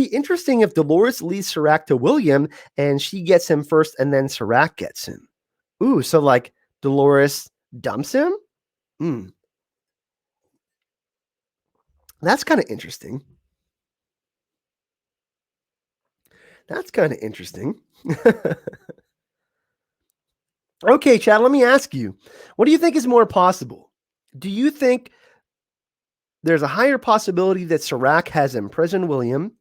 interesting if Dolores leads Serac to William and she gets him first and then Serac gets him. Ooh, so like Dolores dumps him? That's kind of interesting. Okay, Chad, let me ask you, what do you think is more possible? Do you think there's a higher possibility that Serac has imprisoned William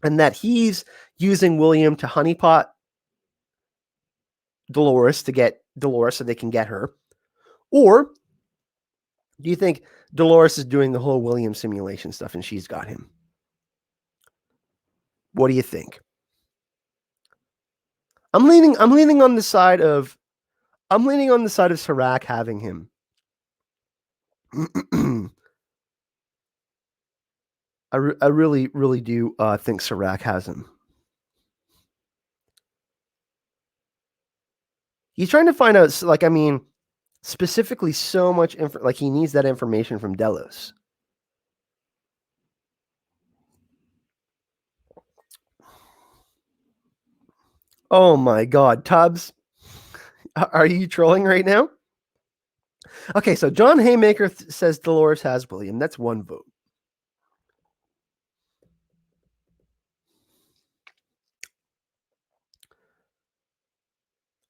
and that he's using William to honeypot Dolores to get Dolores so they can get her? Or do you think Dolores is doing the whole William simulation stuff and she's got him? What do you think? I'm leaning on the side of Serac having him. I really do think Serac has him. He's trying to find out, specifically so much like he needs that information from Delos. Oh my God, Tubbs, are you trolling right now? Okay, so John Haymaker says Dolores has William. That's one vote.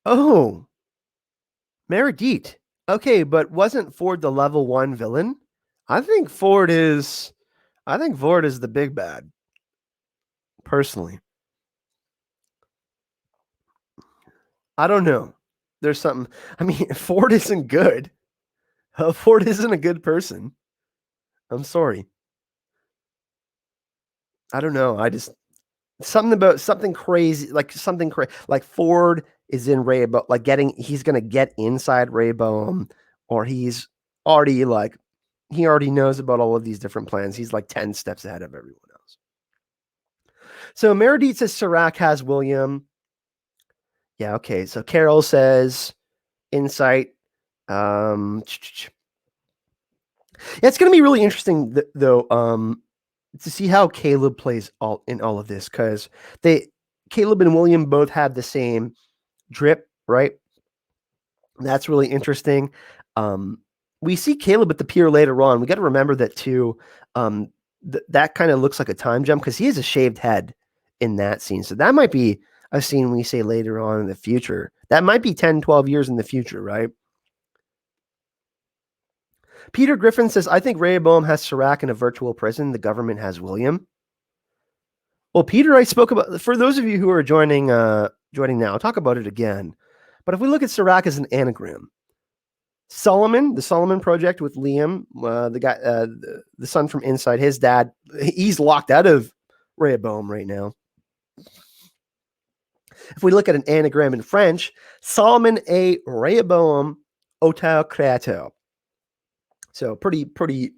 Oh, Meredith. Okay, but wasn't Ford the level 1 villain? I think Ford is the big bad. Personally. I don't know. There's something. I mean, Ford isn't good. Ford isn't a good person. I'm sorry. I don't know. I just something crazy, like something crazy, like Ford is in Rainbow, like he's gonna get inside Rainbow, or he's already like he already knows about all of these different plans. He's like 10 steps ahead of everyone else. So Meredith says Serac has William. Yeah, okay. So Carol says insight. Yeah, it's gonna be really interesting though. To see how Caleb plays all of this, because Caleb and William both have the same drip, right? That's really interesting. We see Caleb at the pier later on. We got to remember that too. That kind of looks like a time jump because he has a shaved head in that scene. So that might be a scene we say later on in the future. That might be 10, 12 years in the future, right? Peter Griffin says, I think Rehoboam has Serac in a virtual prison. The government has William. Well, Peter, I spoke about, for those of you who are joining now, I'll talk about it again. But if we look at Serac as an anagram, Solomon, the Solomon Project with Liam, the guy, the son from Inside, his dad, he's locked out of Rehoboam right now. If we look at an anagram in French, Solomon et Rehoboam auteur créateur. So pretty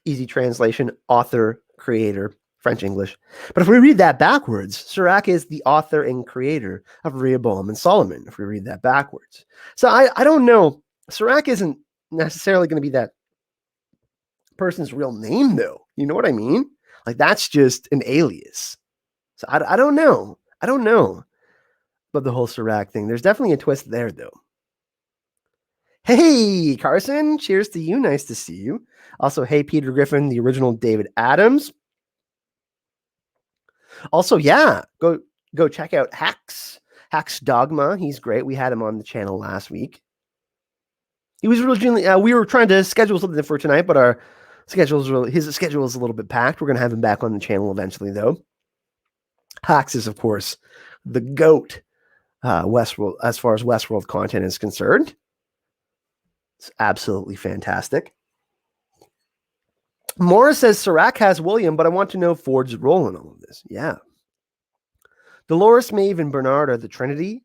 easy translation, author, creator, French, English. But if we read that backwards, Serac is the author and creator of Rehoboam and Solomon, if we read that backwards. So I don't know. Serac isn't necessarily going to be that person's real name, though. You know what I mean? Like, that's just an alias. So I don't know. I don't know about the whole Serac thing. There's definitely a twist there, though. Hey, Carson. Cheers to you. Nice to see you. Also, hey, Peter Griffin, the original David Adams. Also, yeah, go check out Hax Dogma. He's great. We had him on the channel last week. He was originally we were trying to schedule something for tonight, but his schedule is a little bit packed. We're gonna have him back on the channel eventually, though. Hax is, of course, the GOAT Westworld as far as Westworld content is concerned. It's absolutely fantastic. Morris says Serac has William, but I want to know Ford's role in all of this. Yeah. Dolores, Maeve, and Bernard are the Trinity.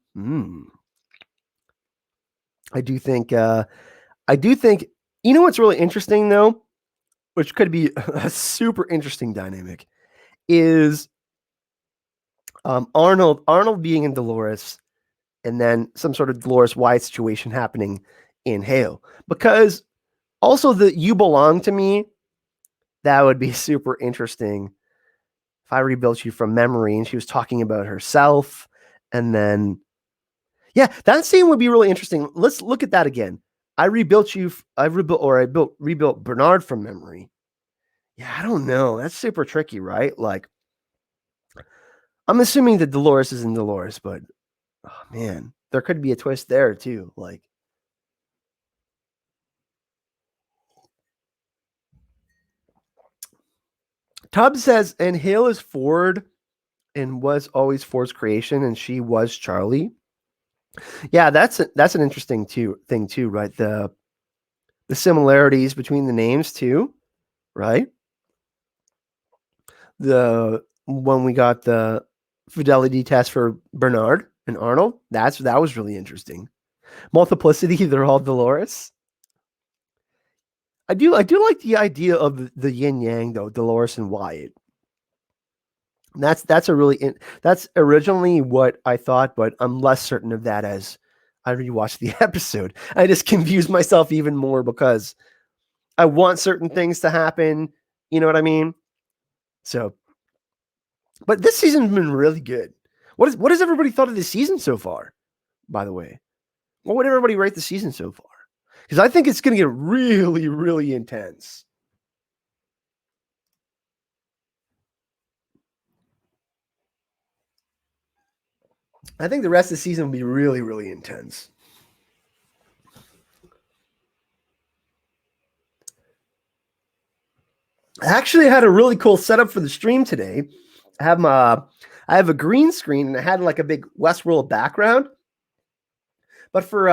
I do think, you know what's really interesting, though, which could be a super interesting dynamic, is Arnold being in Dolores, and then some sort of Dolores Wyatt situation happening in Hale. Because also the You Belong to Me, that would be super interesting if I rebuilt you from memory and she was talking about herself. And then, yeah, that scene would be really interesting. Let's look at that again. I rebuilt Bernard from memory. Yeah, I don't know. That's super tricky, right? Like, I'm assuming that Dolores is in Dolores, but oh man, there could be a twist there too. Like, Tubbs says, and Hale is Ford and was always Ford's creation, and she was Charlie. Yeah, that's an interesting thing too, right? The similarities between the names too, right? When we got the fidelity test for Bernard and Arnold, that was really interesting. Multiplicity, they're all Dolores. I do like the idea of the yin yang though, Dolores and Wyatt. That's originally what I thought, but I'm less certain of that as I rewatched the episode. I just confused myself even more because I want certain things to happen. You know what I mean? So, but this season's been really good. What has everybody thought of this season so far? By the way, what would everybody rate the season so far? Because I think it's going to get really, really intense. I think the rest of the season will be really, really intense. I actually had a really cool setup for the stream today. I have a green screen and I had like a big Westworld background. But for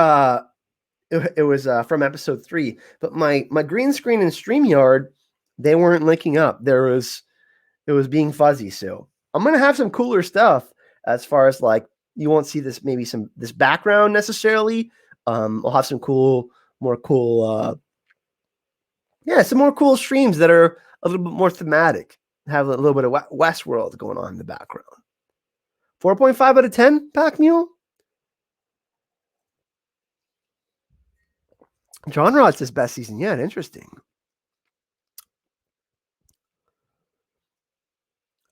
it was from episode 3. But my green screen and StreamYard, they weren't linking up. It was being fuzzy. So I'm gonna have some cooler stuff as far as like you won't see this this background necessarily. I'll have some some more cool streams that are a little bit more thematic. Have a little bit of Westworld going on in the background. 4.5 out of 10, Pack Mule. John Rod's his best season yet. Interesting.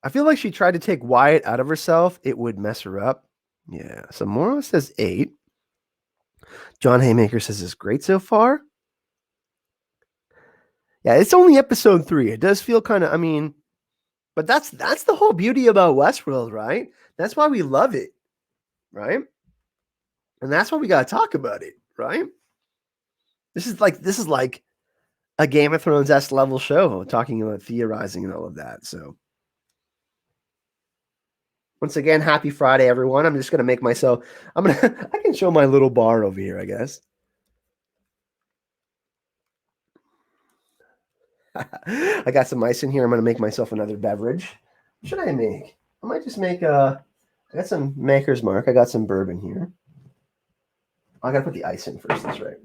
I feel like she tried to take Wyatt out of herself. It would mess her up. Yeah. So Moro says 8. John Haymaker says it's great so far. Yeah, it's only episode 3. It does feel kind of, I mean, but that's the whole beauty about Westworld, right? That's why we love it, right? And that's why we got to talk about it, right? This is like a Game of Thrones-esque level show, talking about theorizing and all of that. So once again, happy Friday, everyone. I'm just gonna make myself. I can show my little bar over here, I guess. I got some ice in here. I'm gonna make myself another beverage. What should I make? I might just make I got some Maker's Mark. I got some bourbon here. I gotta put the ice in first. That's right.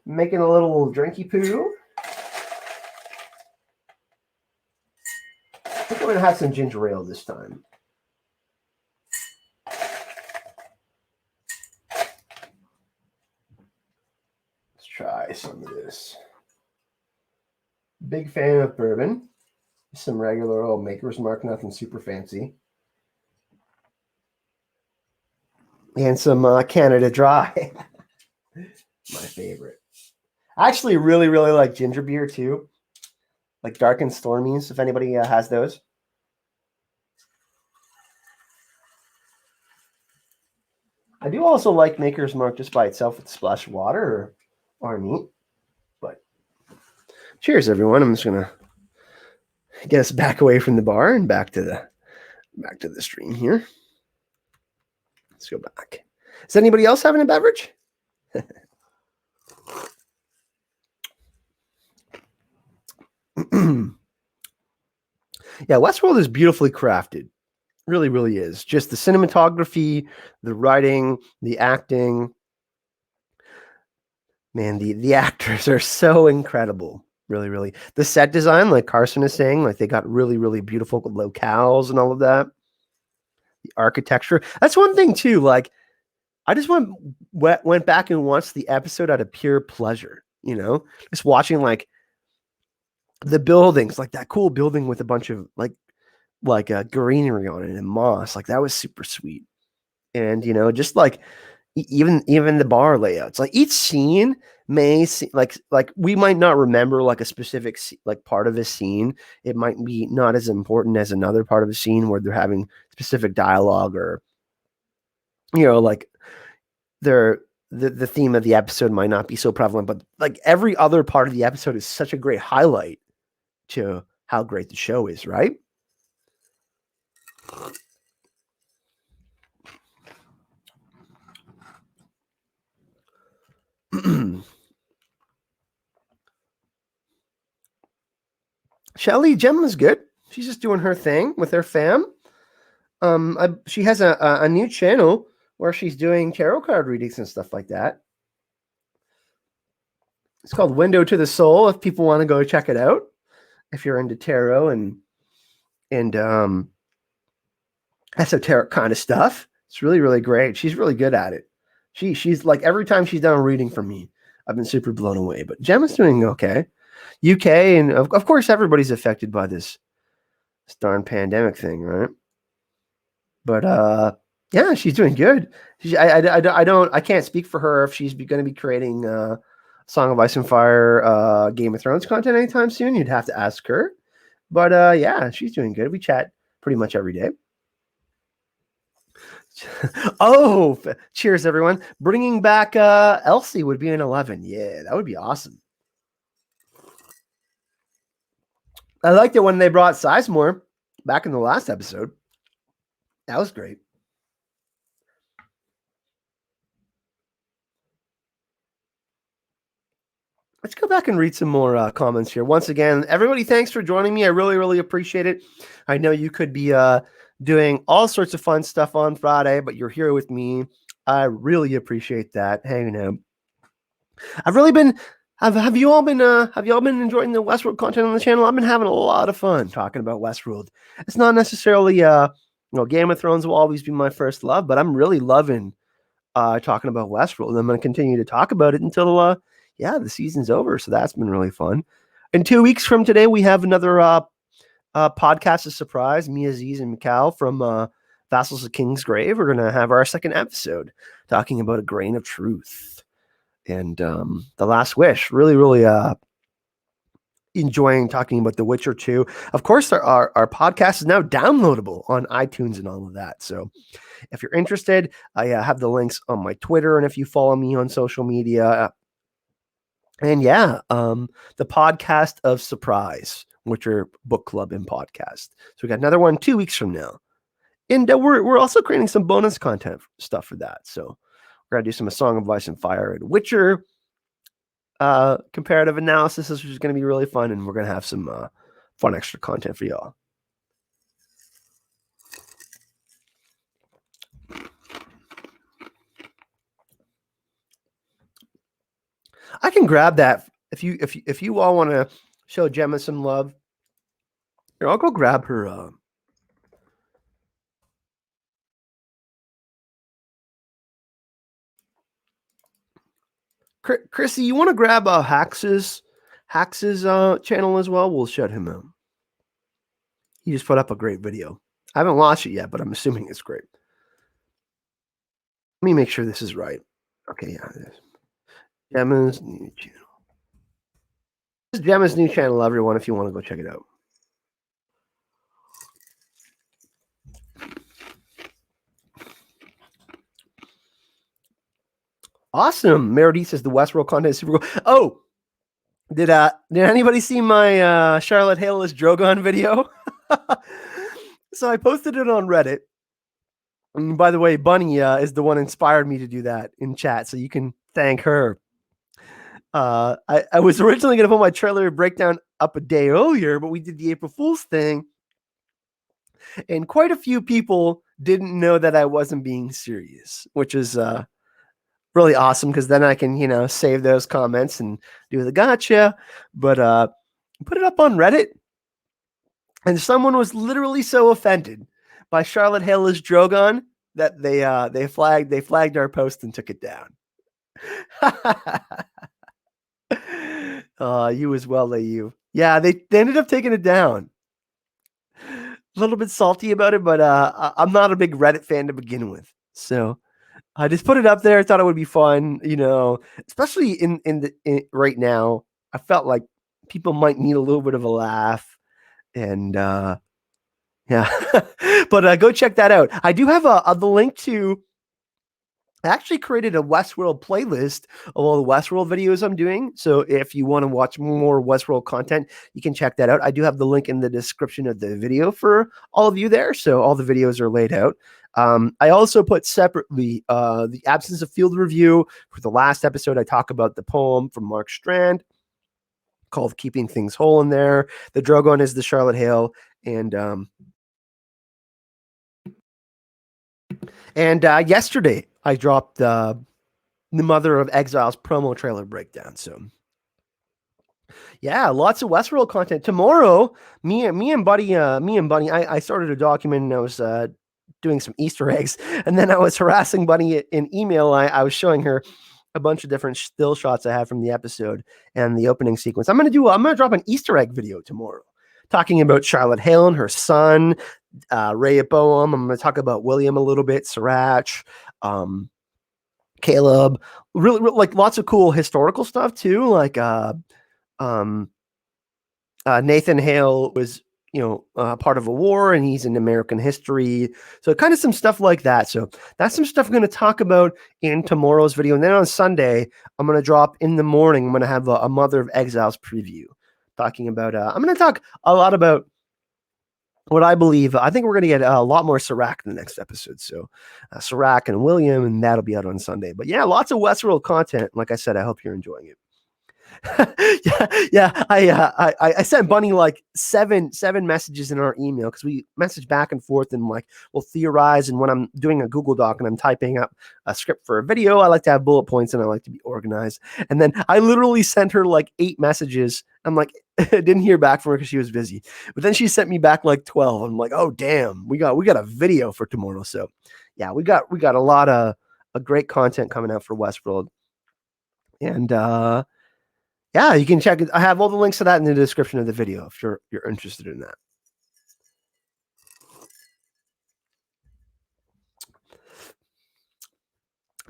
Making a little drinky poo. I think I'm gonna have some ginger ale this time. Let's try some of this. Big fan of bourbon. Some regular old Maker's Mark, nothing super fancy. And some Canada Dry. My favorite. I actually really, really like ginger beer too. Like Dark and Stormies, if anybody has those. I do also like Maker's Mark just by itself with a splash of water or neat. But cheers, everyone. I'm just gonna get us back away from the bar and back to the stream here. Let's go back. Is anybody else having a beverage? Yeah, Westworld is beautifully crafted. Really, really is. Just the cinematography, the writing, the acting. Man, the actors are so incredible. Really, really. The set design, like Carson is saying, like they got really, really beautiful locales and all of that. The architecture. That's one thing too. Like, I just went back and watched the episode out of pure pleasure. You know, just watching like the buildings, like that cool building with a bunch of like greenery on it and moss. Like that was super sweet. And you know, just like even the bar layouts, like each scene may see, like we might not remember like a specific like part of a scene. It might be not as important as another part of a scene where they're having specific dialogue or, you know, like the theme of the episode might not be so prevalent, but like every other part of the episode is such a great highlight to how great the show is, right? Shelly Gemma's good. She's just doing her thing with her fam. She has a new channel where she's doing tarot card readings and stuff like that. It's called Window to the Soul. If people want to go check it out, if you're into tarot and esoteric kind of stuff. It's really, really great. She's really good at it. She's like, every time she's done a reading for me, I've been super blown away. But Gemma's doing okay. UK, and of course everybody's affected by this darn pandemic thing, right? But yeah, she's doing good. I can't speak for her if she's going to be creating Song of Ice and Fire, Game of Thrones content anytime soon. You'd have to ask her. But yeah, she's doing good. We chat pretty much every day. Oh, cheers, everyone. Bringing back Elsie would be an 11. Yeah, that would be awesome. I liked it when they brought Sizemore back in the last episode. That was great. Let's go back and read some more comments here. Once again, everybody, thanks for joining me. I really, really appreciate it. I know you could be doing all sorts of fun stuff on Friday, but you're here with me. I really appreciate that. Hanging out. I've really been. Have you all been enjoying the Westworld content on the channel? I've been having a lot of fun talking about Westworld. It's not necessarily Game of Thrones will always be my first love, but I'm really loving talking about Westworld. And I'm going to continue to talk about it until the season's over. So that's been really fun. In 2 weeks from today, we have another podcast, a surprise. Me, Aziz, and Mikal from Vassals of Kingsgrave. We're going to have our second episode talking about A Grain of Truth and The Last Wish. Really, really enjoying talking about The Witcher 2. Of course, our podcast is now downloadable on iTunes and all of that. So if you're interested, I have the links on my Twitter. And if you follow me on social media, and yeah, the podcast of Surprise, Witcher Book Club and podcast. So we got another one 2 weeks from now. And we're also creating some bonus content stuff for that. So we're going to do some A Song of Ice and Fire and Witcher comparative analysis, which is going to be really fun. And we're going to have some fun extra content for y'all. I can grab that if you all want to show Gemma some love. Here, I'll go grab her. Chrissy, you want to grab Hax's channel as well? We'll shut him out. He just put up a great video. I haven't watched it yet, but I'm assuming it's great. Let me make sure this is right. Okay, yeah, it is. Gemma's new channel. This is Gemma's new channel, everyone, if you want to go check it out. Awesome. Meredith says the Westworld content is super cool. Oh, did anybody see my Charlotte Hale as Drogon video? So I posted it on Reddit. And by the way, Bunny is the one inspired me to do that in chat, so you can thank her. I was originally going to put my trailer breakdown up a day earlier, but we did the April Fool's thing, and quite a few people didn't know that I wasn't being serious, which is really awesome, because then I can save those comments and do the gotcha. But put it up on Reddit, and someone was literally so offended by Charlotte Hale as Drogon that they flagged our post and took it down. You as well, you. Yeah, they ended up taking it down. A little bit salty about it, but I'm not a big Reddit fan to begin with, so I just put it up there. I thought it would be fun, especially in right now. I felt like people might need a little bit of a laugh, and yeah. But go check that out. I do have the link to. I actually created a Westworld playlist of all the Westworld videos I'm doing. So if you want to watch more Westworld content, you can check that out. I do have the link in the description of the video for all of you there. So all the videos are laid out. I also put separately the absence of field review. For the last episode, I talk about the poem from Mark Strand called Keeping Things Whole in there. The Drogon is the Charlotte Hale. And yesterday, I dropped the Mother of Exiles promo trailer breakdown. So, yeah, lots of Westworld content tomorrow. Me and Buddy. I started a document, and I was doing some Easter eggs, and then I was harassing Bunny in email. I was showing her a bunch of different still shots I have from the episode and the opening sequence. I'm gonna drop an Easter egg video tomorrow, talking about Charlotte Hale and her son, Rehoboam. I'm gonna talk about William a little bit, Serac, Caleb, really like lots of cool historical stuff too. Like Nathan Hale was, part of a war, and he's in American history. So kind of some stuff like that. So that's some stuff I'm going to talk about in tomorrow's video. And then on Sunday, I'm going to drop in the morning. I'm going to have a Mother of Exiles preview, talking about. I'm going to talk a lot about what I believe. I think we're going to get a lot more Serac in the next episode. So Serac and William, and that'll be out on Sunday. But yeah, lots of Westworld content. Like I said, I hope you're enjoying it. yeah. I sent Bunny like seven messages in our email, because we message back and forth and like we'll theorize. And when I'm doing a Google Doc and I'm typing up a script for a video, I like to have bullet points and I like to be organized. And then I literally sent her like 8 messages. I'm like, didn't hear back from her because she was busy. But then she sent me back like 12. I'm like, oh damn, we got a video for tomorrow. So yeah, we got a lot of great content coming out for Westworld. And yeah, you can check it. I have all the links to that in the description of the video if you're interested in that.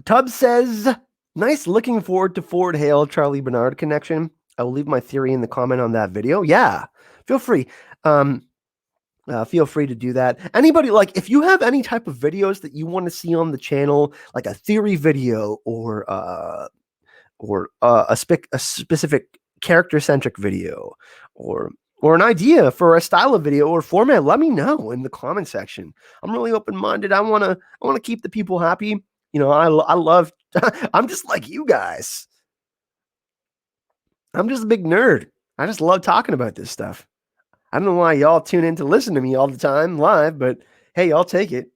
Tubbs says, nice, looking forward to Ford Hale, Charlie Bernard connection. I will leave my theory in the comment on that video. Yeah, feel free. Feel free to do that. Anybody, like, if you have any type of videos that you want to see on the channel, like a theory video or a specific character-centric video, or an idea for a style of video or format, let me know in the comment section. I'm really open-minded. I want to keep the people happy. I love I'm just like you guys. I'm just a big nerd. I just love talking about this stuff. I don't know why y'all tune in to listen to me all the time live, but hey, I'll take it.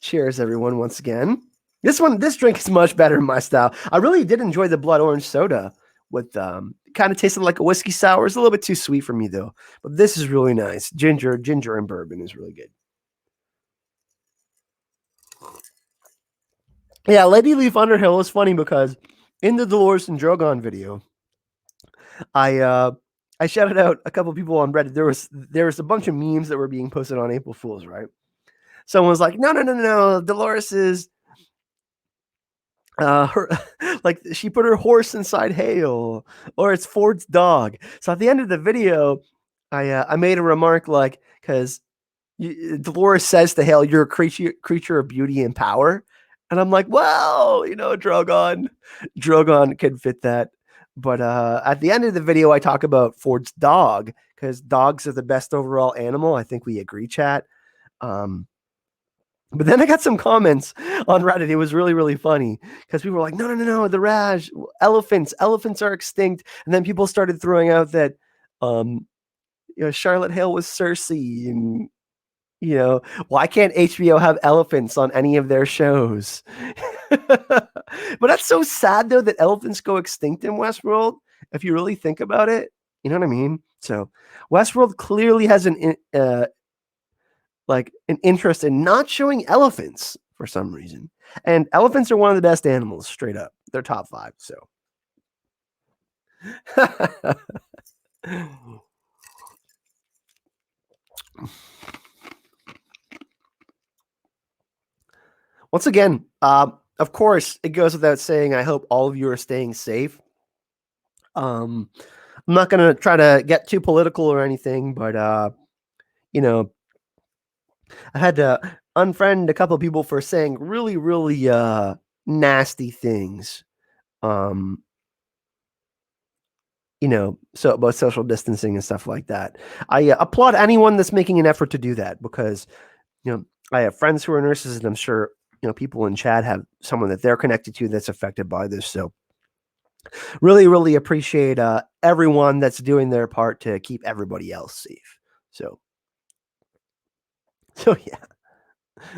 Cheers, everyone, once again. This drink is much better in my style. I really did enjoy the blood orange soda with kind of tasted like a whiskey sour. It's a little bit too sweet for me though. But this is really nice. Ginger and bourbon is really good. Yeah, Lady Leaf Underhill is funny because in the Dolores and Drogon video, I shouted out a couple people on Reddit. There was a bunch of memes that were being posted on April Fools, right? Someone was like, no, Dolores is her, like she put her horse inside Hale, or it's Ford's dog. So at the end of the video, I made a remark like, because Dolores says to Hale, "You're a creature of beauty and power," and I'm like, well, Drogon can fit that. But at the end of the video, I talk about Ford's dog, because dogs are the best overall animal. I think we agree, chat. But then I got some comments on Reddit. It was really, really funny because people were like, no, the Raj, elephants are extinct. And then people started throwing out that, Charlotte Hale was Cersei, and, why can't HBO have elephants on any of their shows? But that's so sad, though, that elephants go extinct in Westworld, if you really think about it. You know what I mean? So Westworld clearly has an interest in not showing elephants for some reason. And elephants are one of the best animals, straight up. They're top 5, so. Once again, of course, it goes without saying, I hope all of you are staying safe. I'm not going to try to get too political or anything, but, I had to unfriend a couple of people for saying really, really nasty things. So about social distancing and stuff like that. I applaud anyone that's making an effort to do that, because, I have friends who are nurses, and I'm sure, people in chat have someone that they're connected to that's affected by this. So really, really appreciate everyone that's doing their part to keep everybody else safe. So yeah,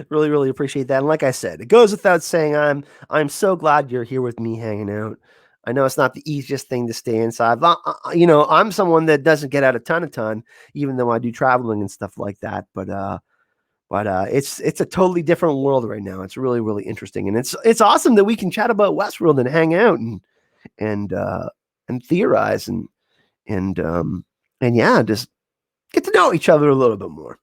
really, really appreciate that. And like I said, it goes without saying, I'm so glad you're here with me hanging out. I know it's not the easiest thing to stay inside. I'm someone that doesn't get out a ton, even though I do traveling and stuff like that. But it's a totally different world right now. It's really, really interesting, and it's awesome that we can chat about Westworld and hang out and and theorize and yeah, just get to know each other a little bit more.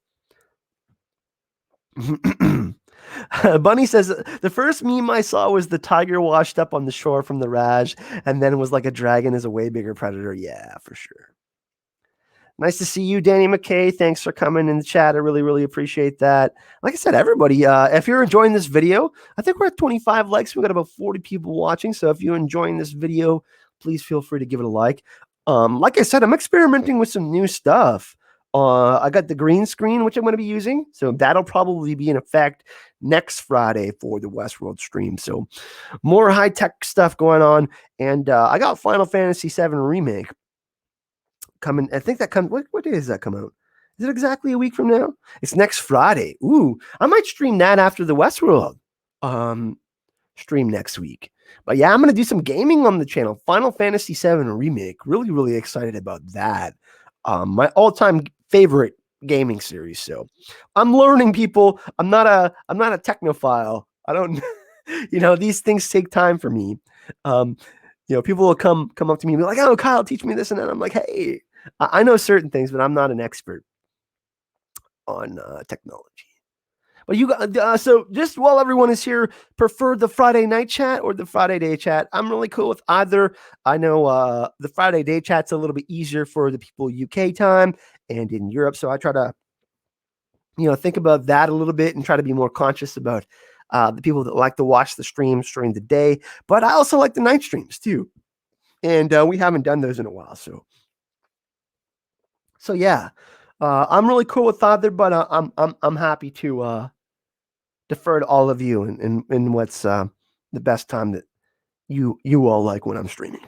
Bunny says the first meme I saw was the tiger washed up on the shore from the Raj, and then it was like a dragon is a way bigger predator. Yeah, for sure. Nice to see you, Danny McKay. Thanks for coming in the chat. I really, really appreciate that. Like I said, everybody, if you're enjoying this video, I think we're at 25 likes. We've got about 40 people watching. So if you're enjoying this video, please feel free to give it a like. Like I said, I'm experimenting with some new stuff. I got the green screen, which I'm going to be using. So that'll probably be in effect next Friday for the Westworld stream. So more high-tech stuff going on. And I got Final Fantasy VII Remake coming. I think that comes. What day does that come out? Is it exactly a week from now? It's next Friday. Ooh, I might stream that after the Westworld stream next week. But yeah, I'm gonna do some gaming on the channel. Final Fantasy VII Remake. Really, really excited about that. My all-time favorite gaming series. So I'm learning, people. I'm not a technophile. I don't. These things take time for me. People will come up to me and be like, "Oh, Kyle, teach me this," and then I'm like, "Hey, I know certain things, but I'm not an expert on technology." But you got so just while everyone is here, prefer the Friday night chat or the Friday day chat? I'm really cool with either. I know the Friday day chat's a little bit easier for the people UK time and in Europe, so I try to think about that a little bit and try to be more conscious about the people that like to watch the streams during the day. But I also like the night streams too, and we haven't done those in a while, so yeah. I'm really cool with either, but I'm happy to defer to all of you and what's the best time that you all like when I'm streaming.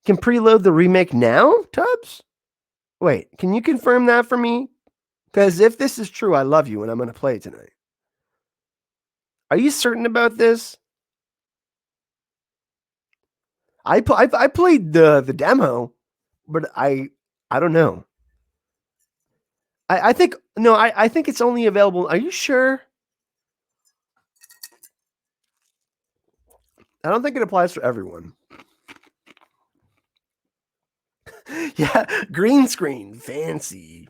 Can preload the remake now, Tubbs? Wait, can you confirm that for me? Because if this is true, I love you and I'm going to play it tonight. Are you certain about this? I played the demo, but I don't know. I think I think it's only available. Are you sure? I don't think it applies for everyone. Yeah, green screen, fancy.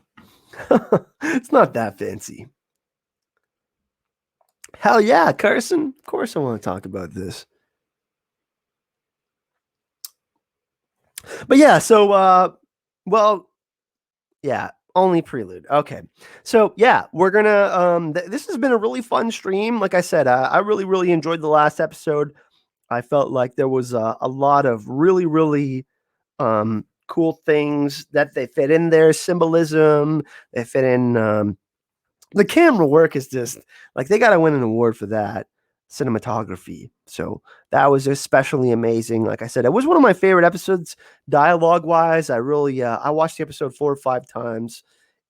It's not that fancy. Hell yeah, Carson. Of course I want to talk about this. But yeah, so yeah, only prelude. Okay. So yeah, we're gonna this has been a really fun stream. Like I said, I really, really enjoyed the last episode. I felt like there was a lot of really, really cool things that they fit in there, symbolism. They fit in the camera work is just like they got to win an award for that cinematography. So that was especially amazing. Like I said, it was one of my favorite episodes dialogue wise. I really I watched the episode 4 or 5 times,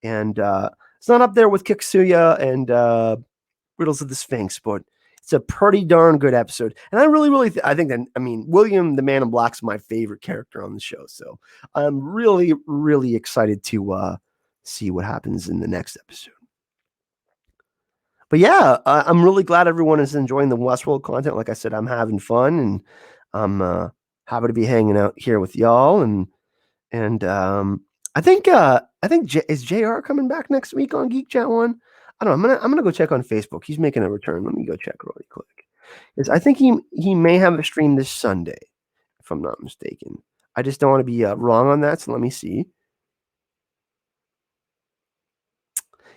and it's not up there with Kiksuya and Riddles of the Sphinx, but it's a pretty darn good episode. And I really, really, I think that, William the Man in Black's my favorite character on the show. So I'm really, really excited to see what happens in the next episode. But yeah, I'm really glad everyone is enjoying the Westworld content. Like I said, I'm having fun, and I'm happy to be hanging out here with y'all. And I think is JR coming back next week on Geek Chat 1? I don't know. I'm gonna go check on Facebook. He's making a return. Let me go check really quick. I think he may have a stream this Sunday, if I'm not mistaken. I just don't want to be wrong on that. So let me see.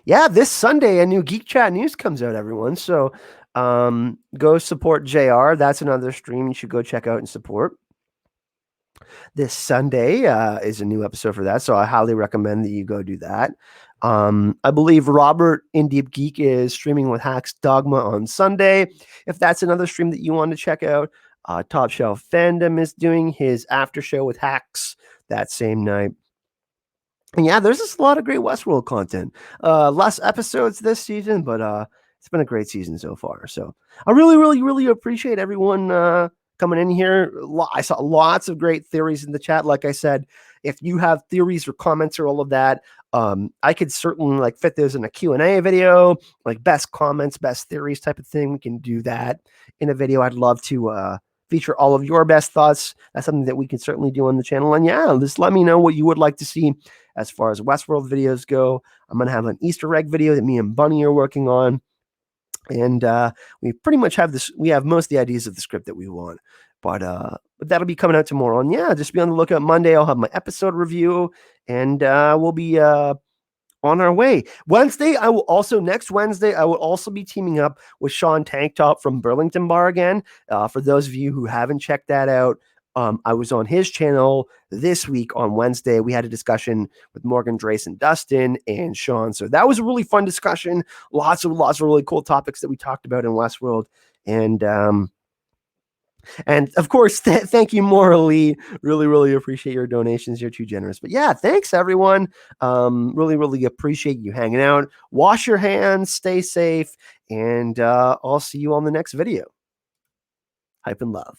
Yeah, this Sunday a new Geek Chat news comes out, everyone. So go support JR. That's another stream you should go check out and support. This Sunday is a new episode for that, so I highly recommend that you go do that. I believe Robert in Deep Geek is streaming with Hacks Dogma on Sunday. If that's another stream that you want to check out, Top Shelf Fandom is doing his after show with Hacks that same night. And yeah, there's just a lot of great Westworld content. Less episodes this season, but it's been a great season so far. So I really, really, really appreciate everyone coming in here. I saw lots of great theories in the chat. Like I said, if you have theories or comments or all of that, I could certainly like fit those in a Q&A video, like best comments, best theories type of thing. We can do that in a video. I'd love to feature all of your best thoughts. That's something that we can certainly do on the channel. And yeah, just let me know what you would like to see as far as Westworld videos go. I'm going to have an Easter egg video that me and Bunny are working on. And we pretty much have this. We have most of the ideas of the script that we want, but that'll be coming out tomorrow. And yeah, just be on the lookout. Monday, I'll have my episode review, and we'll be on our way. Wednesday, next Wednesday, I will also be teaming up with Sean Tanktop from Burlington Bar again. For those of you who haven't checked that out, I was on his channel this week on Wednesday. We had a discussion with Morgan, Drace, and Dustin and Sean. So that was a really fun discussion. Lots of really cool topics that we talked about in Westworld. And of course, thank you, Morally. Really, really appreciate your donations. You're too generous. But yeah, thanks everyone. Really, really appreciate you hanging out. Wash your hands, stay safe, and I'll see you on the next video. Hype and love.